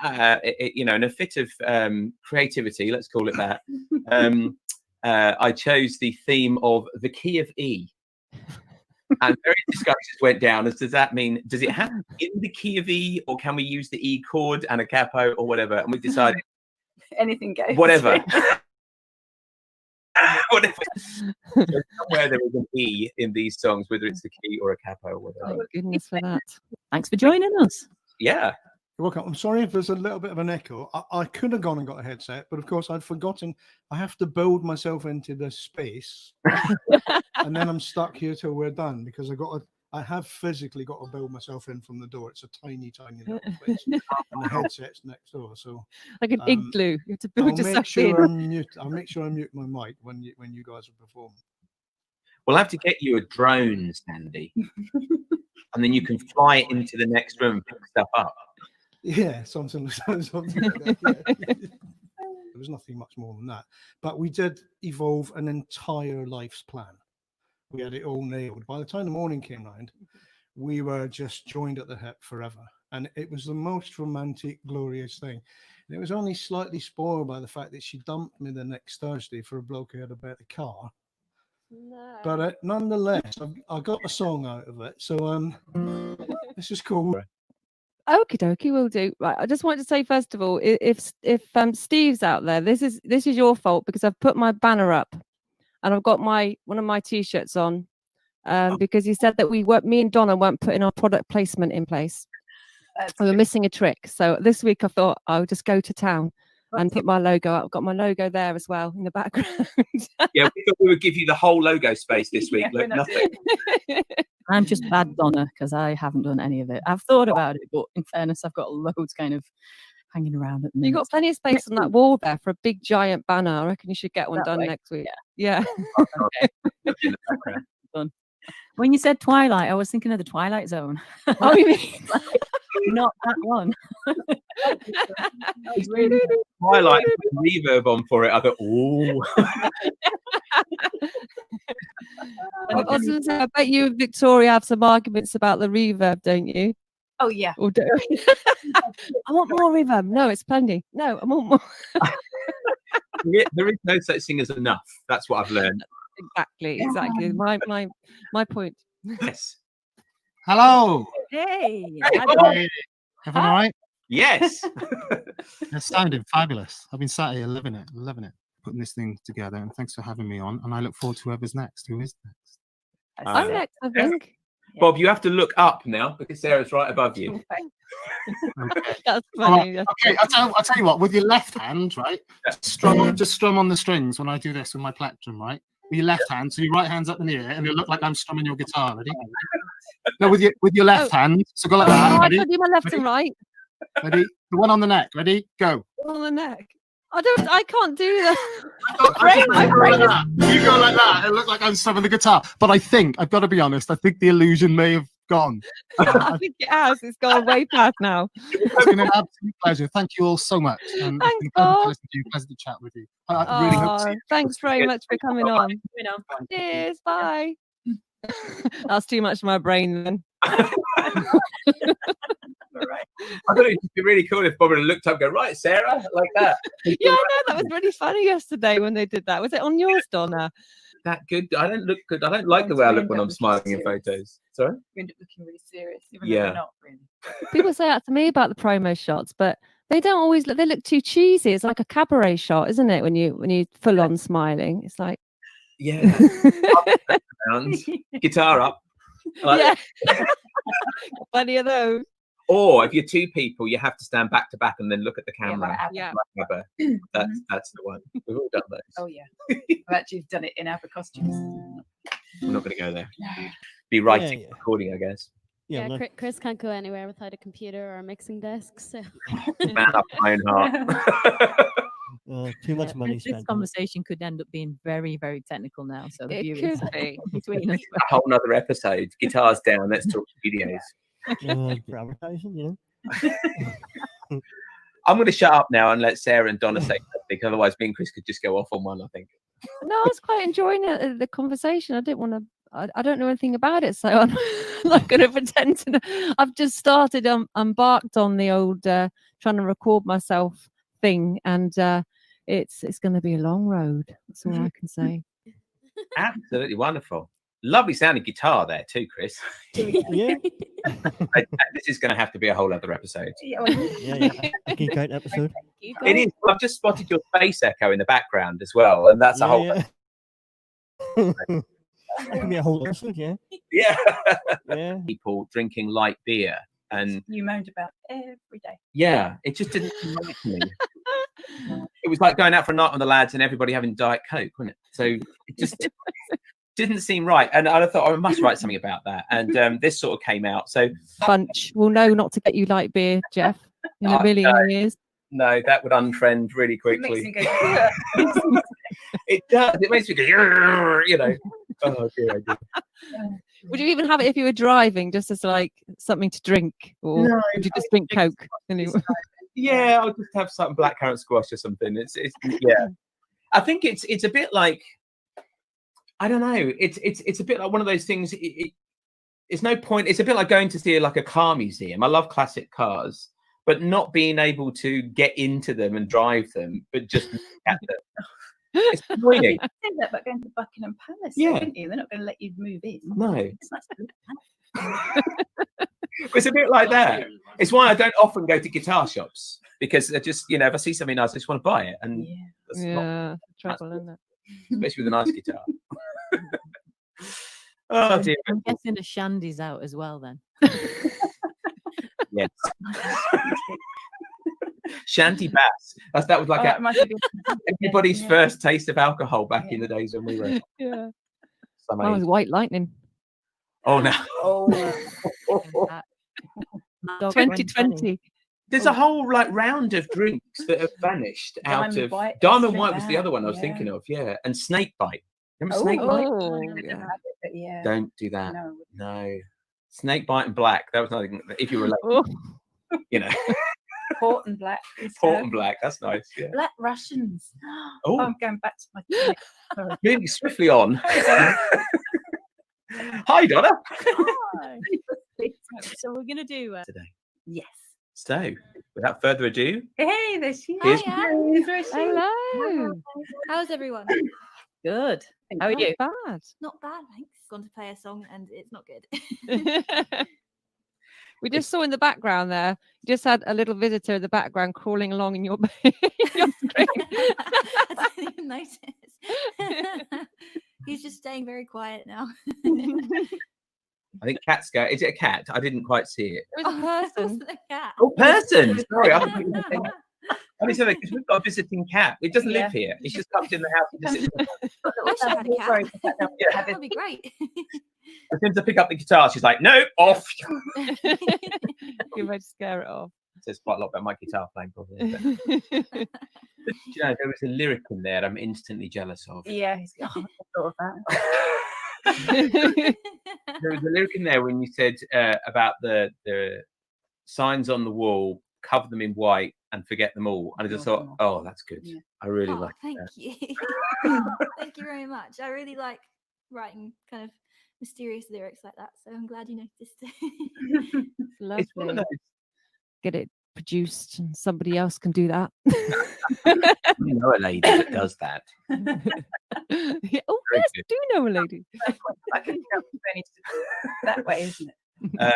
in a fit of creativity, let's call it that, I chose the theme of the key of E. And various discussions went down as does that mean, does it have in the key of E, or can we use the E chord and a capo or whatever? And we decided anything goes. whatever. Whatever. So somewhere there is an E in these songs, whether it's the key or a capo or whatever. Thank goodness for that. Thanks for joining us. Yeah. You're welcome. I'm sorry if there's a little bit of an echo. I could have gone and got a headset, but of course I'd forgotten. I have to build myself into the space, and then I'm stuck here till we're done because I have physically got to build myself in from the door. It's a tiny, tiny little place, and the headset's next door. So like an igloo. You have to build yourself in. I'll make sure I mute my mic when you guys are performing. We'll have to get you a drone, Sandy, and then you can fly it into the next room and pick stuff up. Yeah, something like that. Yeah. There was nothing much more than that. But we did evolve an entire life's plan. We had it all nailed. By the time the morning came round, we were just joined at the hip forever. And it was the most romantic, glorious thing. And it was only slightly spoiled by the fact that she dumped me the next Thursday for a bloke who had a better car. No. But nonetheless, I got a song out of it. So this is cool. Okie dokie, will do. Right, I just wanted to say first of all, if Steve's out there, this is your fault because I've put my banner up, and I've got one of my t-shirts on, because he said that me and Donna weren't putting our product placement in place. We were missing a trick. So this week I thought I'll just go to town and put my logo up. I've got my logo there as well in the background. Yeah, we thought we would give you the whole logo space this week. Look, nothing. I'm just bad Donna because I haven't done any of it. I've thought about it, but in fairness, I've got loads kind of hanging around at the minute. You've got plenty of space on that wall there for a big giant banner. I reckon you should get one done next week. Yeah. Done. When you said Twilight, I was thinking of the Twilight Zone. Oh, you mean? Not that one. Twilight reverb on for it. I thought, ooh. I bet you and Victoria have some arguments about the reverb, don't you? Oh yeah. Or I want more reverb. No, it's plenty. No, I want more. There is no such thing as enough. That's what I've learned. Exactly. My point. Yes. Hello. Hey. Everyone all right? Yes. It's sounding fabulous. I've been sat here loving it. putting this thing together, and thanks for having me on. And I look forward to whoever's next. Who is next? I'm next, I think. Bob, you have to look up now because Sarah's right above you. That's funny. Okay, I'll tell you what. With your left hand, right, just strum on the strings when I do this with my plectrum, right? With your left hand, so your right hand's up in the air, and it'll look like I'm strumming your guitar. Ready? No, with your left hand. So go like that. Ready? I do my left and right. Ready? The one on the neck. Ready? Go. On the neck. I can't do that. You go like that. It looked like I'm strumming the guitar. But I think, I've got to be honest, I think the illusion may have gone. I think it has. It's gone way past now. It's been an absolute pleasure. Thank you all so much. And Thanks, it's been a pleasure to Bob. listen to you, pleasure to chat with you. I really hope to see you. Thanks very much for coming on. Cheers. Bye. That's too much for my brain then. Right. I thought it'd be really cool if Bob had looked up and go, right, Sarah, like that. Yeah, I know. That was really funny yesterday when they did that. Was it on yours, Donna? That good. I don't look good. I don't like the way I look when I'm smiling in photos. Sorry? We end up looking really serious, even Yeah. though we're not really. People say that to me about the promo shots, but they don't always look, they look too cheesy. It's like a cabaret shot, isn't it? When you full on smiling. It's like Yeah. Guitar up. Yeah. Plenty of those. Or if you're two people, you have to stand back to back and then look at the camera. Yeah. Like ABBA. That's the one. We've all done those. Oh yeah. I've actually done it in ABBA costumes. We're not going to go there. Be writing, Yeah. recording, I guess. Yeah, Chris can't go anywhere without a computer or a mixing desk. So Man up my own heart. too much money This spent. on it. conversation could end up being very, very technical now. So the It viewers could be. between us. A whole nother episode. Guitars down. Let's talk videos. For advertising, you know. I'm going to shut up now and let Sarah and Donna say something. Otherwise, me and Chris could just go off on one, I think. No, I was quite enjoying the conversation. I didn't want to. I don't know anything about it, so I'm not going to pretend to know. I've just started. Embarked on the old trying to record myself thing, and it's going to be a long road. That's all I can say. Absolutely wonderful. Lovely sounding guitar there too, Chris. Yeah. This is going to have to be a whole other episode. Yeah. Geek out episode. It is. I've just spotted your space echo in the background as well, and that's a whole. Yeah. That could be a whole episode, yeah. Yeah. Yeah. People drinking light beer, and You moaned about every day. yeah, it just didn't seem right to me. It was like going out for a night with the lads and everybody having Diet Coke, wasn't it? So it just didn't seem right. And I thought I must write something about that. And this sort of came out. So Bunch will know not to get you light beer, Geoff, in a million years. no, that would unfriend really It makes quickly. me go, It does. It makes me go, you know. Oh dear, oh dear. Would you even have it if you were driving, just as like something to drink, or No, would you just drink Coke? Anyway? Yeah, I'll just have some blackcurrant squash or something. It's yeah. I think it's a bit like, I don't know. It's a bit like one of those things. It's no point. It's a bit like going to see like a car museum. I love classic cars, but not being able to get into them and drive them, but just look at them. It's annoying. you said that about going to Buckingham Palace, Yeah. didn't you? They're not going to let you move in. No. It's nice to look at. It's a bit like that. It's why I don't often go to guitar shops, because I just, you know, if I see something nice, I just want to buy it. And that's not, Yeah, trouble, isn't it? especially with a nice guitar. Oh dear. I'm guessing a shandy's out as well then. Yes. Shanty bass. That was like Oh, it might have been- everybody's Yeah. first taste of alcohol back in the days when we were Yeah. some Oh, it age. was White Lightning. Oh no. Oh, 2020. There's a whole like round of drinks that have vanished out Diamond of White, Diamond Extra White was the other one I was Bad, thinking of, yeah. And Snake Bite. Remember Oh, Snake Bite? Oh, I didn't yeah. have it, but yeah. Don't do that. No. No. Snake Bite and Black. That was nothing. If you were like, Oh, you know, Port and Black. Port and Black. That's nice. Yeah. Black Russians. Oh. I'm going back to my. Sorry. Moving swiftly on. Hi, Donna. Hi. So we're going to do Today. Yes. So, without further ado, Hey, there she Here's- is. hello. How's everyone? good. How are Not you? bad. Not bad, thanks. Gone to play a song and it's not good. We just saw in the background there. You just had a little visitor in the background crawling along in your, your screen. I didn't even notice. He's just staying very quiet now. I think cat's go. Is it a cat? I didn't quite see it. It was a person. A cat. Oh, person. Sorry, I thought you were saying that. I mean, because we've got a visiting cat. It doesn't live here. He just comes in the house and just sits. I wish I had a cat. Yeah. That'd be great. As soon as I pick up the guitar, she's like, "No, off." You might scare it off. Says quite a lot about my guitar playing, probably. But, you know, there was a lyric in there that I'm instantly jealous of. Yeah, I thought of that. There was a lyric in there when you said about the signs on the wall, cover them in white and forget them all. And I just thought, oh, that's good. Yeah. I really like thank that. you. Thank you very much. I really like writing kind of mysterious lyrics like that. So I'm glad you noticed. Lovely. It's one of those. Get it produced and somebody else can do that. You know a lady that does that. Yeah, oh, yes, I do know a lady. I can help that way, isn't it?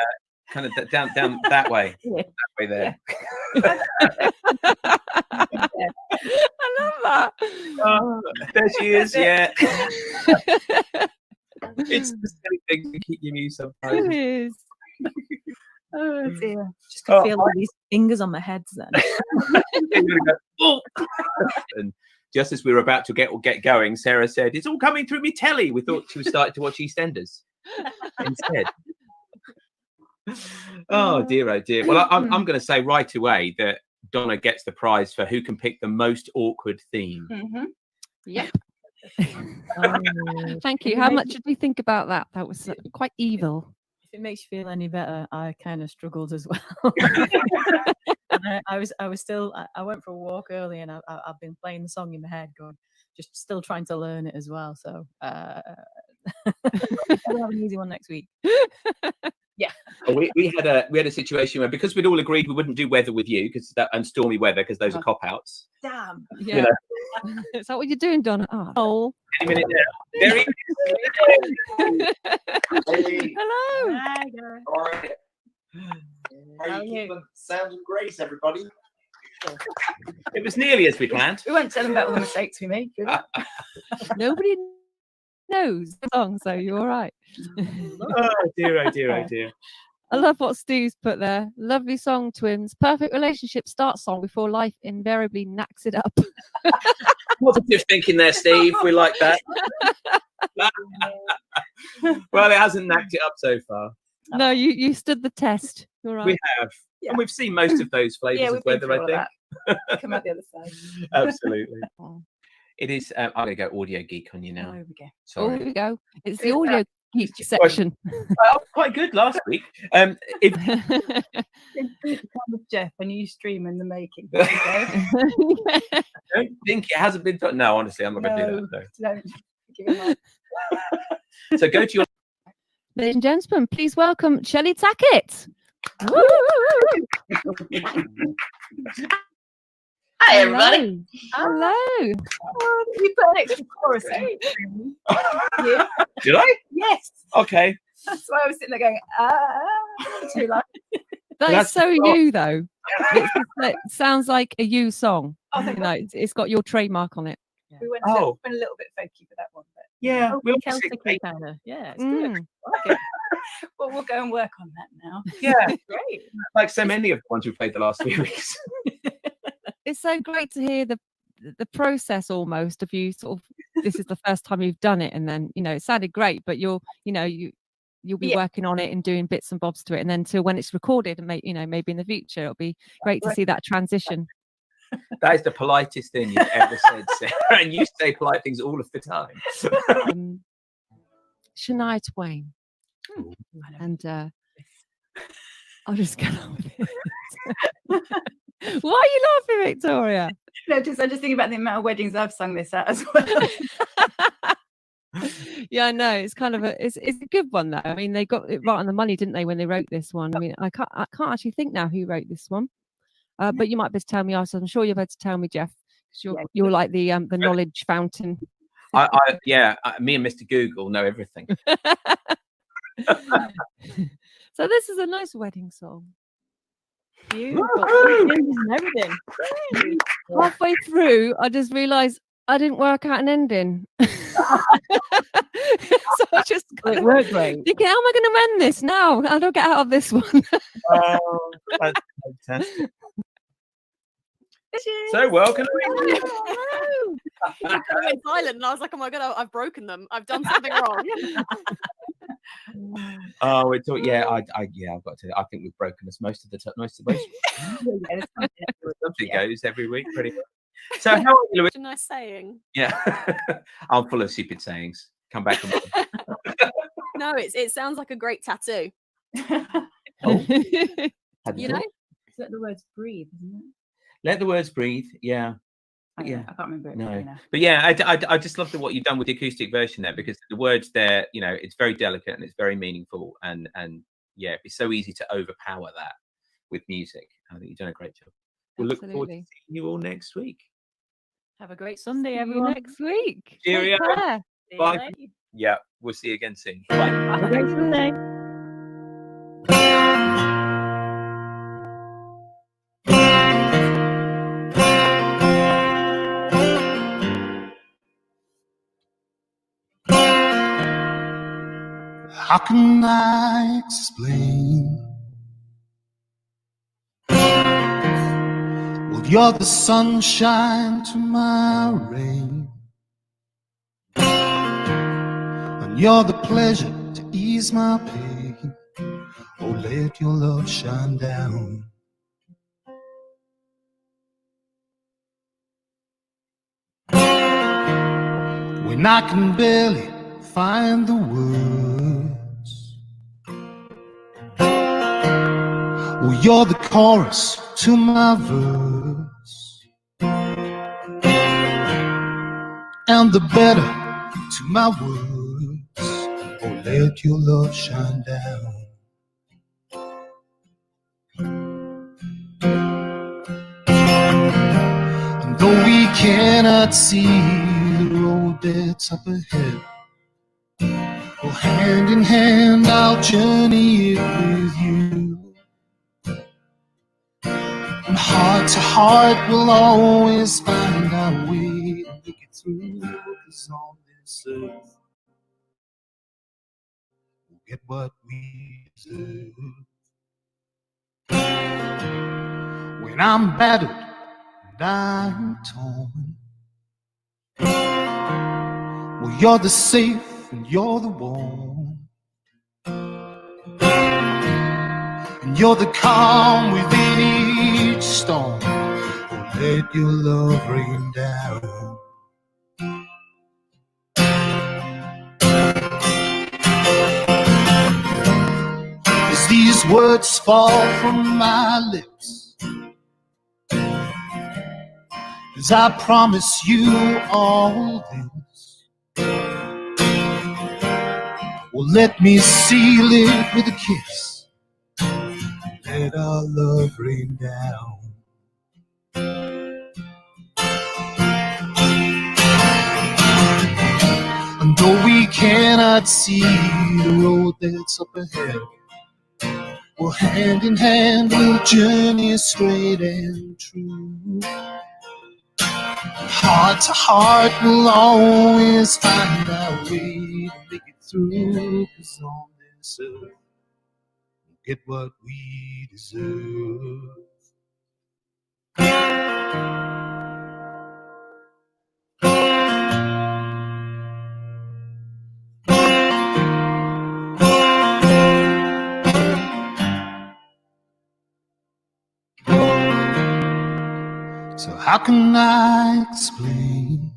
Kind of down that way. Yeah. That way there. Yeah. I love that. Oh, there she is, yeah. It's the silly thing to keep you amused sometimes. It is. Oh dear. Just can feel all these fingers on my heads then. And just as we were about to get going, Sarah said, "It's all coming through me telly." We thought she was starting to watch EastEnders instead. Oh dear, oh dear. Well, I'm going to say right away that Donna gets the prize for who can pick the most awkward theme. Mm-hmm. Yep. Thank you. How much did we think about that? That was quite evil. If it makes you feel any better, I kind of struggled as well. And I was still. I went for a walk early, and I've been playing the song in my head, going, just still trying to learn it as well. So we'll have an easy one next week. Yeah. We had a situation where, because we'd all agreed we wouldn't do weather with you and stormy weather, because those are cop outs. Damn. Yeah. You know. Is that what you're doing, Donna? Oh. Any minute now. Very. Hello. Hi, girl. All right. How are you keeping sound and grace, everybody? It was nearly as we planned. We won't tell them about all the mistakes we made. Nobody knows the song, so you're all right. Oh dear, oh dear, oh dear. I love what Stu's put there. Lovely song, twins. Perfect relationship start song before life invariably knacks it up. Positive thinking there, Steve. We like that. Well, it hasn't knacked it up so far. No, you stood the test. You're right. We have. Yeah. And we've seen most of those flavours of weather, I think. Come out the other side. Absolutely. It is. I'm going to go audio geek on you now. Oh, here we go. Sorry. Here we go. It's the audio geek section. Well, quite good last week. If with Geoff, a new stream in the making. I don't think it hasn't been done. No, honestly, I'm not going to do that. No. Don't. Give it up. So go to your. Ladies and gentlemen, please welcome Shelley Tackett. Hi, everybody. Hello. Oh, you put an extra chorus in. Yeah. Did I? Yes. Okay. That's why I was sitting there going, too loud. That's so you, though. It sounds like a you song. Oh, you know, it's got your trademark on it. Yeah. We went a little bit folky for that one. But yeah. We'll Celtic kind of. Yeah, it's good. I like it. Well, we'll go and work on that now. Yeah. Great. Like so many of the ones we played the last few weeks. It's so great to hear the process almost of you sort of, this is the first time you've done it, and then, you know, it sounded great, but you'll be working on it and doing bits and bobs to it, and then till when it's recorded, and maybe in the future it'll be great to see that transition. That is the politest thing you've ever said, Sarah, and you say polite things all of the time. Shania Twain. And I'll just get on with it. Why are you laughing, Victoria? No, I'm just thinking about the amount of weddings I've sung this at as well. Yeah, I know. It's kind of it's a good one though. I mean, they got it right on the money, didn't they, when they wrote this one? I mean, I can't actually think now who wrote this one. But you might be able to tell me. I'm sure you're able to tell me, Geoff, because you're like the knowledge fountain. Me and Mr. Google know everything. So this is a nice wedding song. Beautiful. And everything. Halfway through, I just realised I didn't work out an ending. So I just It worked great. thinking, how am I going to end this now? How do I get out of this one? Oh, that's fantastic. So welcome. I went silent and I was like, oh my god, I've broken them. I've done something wrong. Oh, it's all, yeah. I've got to. I think we've broken this most of the way. Something goes every week, pretty much. So how are you, Louise? Such a nice saying. Yeah, I'm full of stupid sayings. Come back. No, it sounds like a great tattoo. Oh. You know? Is that the words breathe, isn't it? Let the words breathe. Yeah. Yeah, I can't remember it. No, but yeah, I just love what you've done with the acoustic version there, because the words there, you know, it's very delicate and it's very meaningful, and yeah, it's so easy to overpower that with music. I think you've done a great job. We'll look forward to seeing you all next week. Have a great Sunday, See you everyone. next week. Cheerio. Take care. Bye. Yeah, we'll see you again soon. Bye. Have a great Sunday. How can I explain? Well, you're the sunshine to my rain, and you're the pleasure to ease my pain. Oh, let your love shine down. When I can barely find the words, well, you're the chorus to my verse, and the better to my words. Oh, let your love shine down. And though we cannot see the road that's up ahead, well, hand in hand I'll journey it with you. And heart to heart we'll always find our way to make it through. 'Cause on this earth we'll get what we deserve. When I'm battered and I'm torn, well, you're the safe and you're the warm, and you're the calm within each storm. Oh, let your love rain down. As these words fall from my lips, as I promise you all this, well, let me seal it with a kiss. Let our love rain down. And though we cannot see the road that's up ahead, well, hand in hand we'll journey straight and true. Heart to heart we'll always find our way to make it through. 'Cause on this earth we'll get what we deserve. So how can I explain?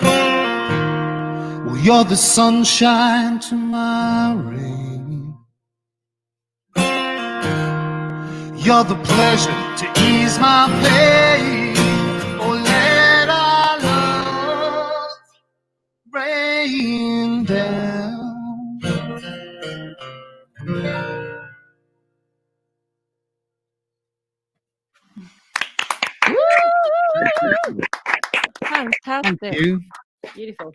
Well, you're the sunshine to my rain, you're the pleasure to ease my pain. Oh, let our love rain down. Fantastic. Thank you. Beautiful.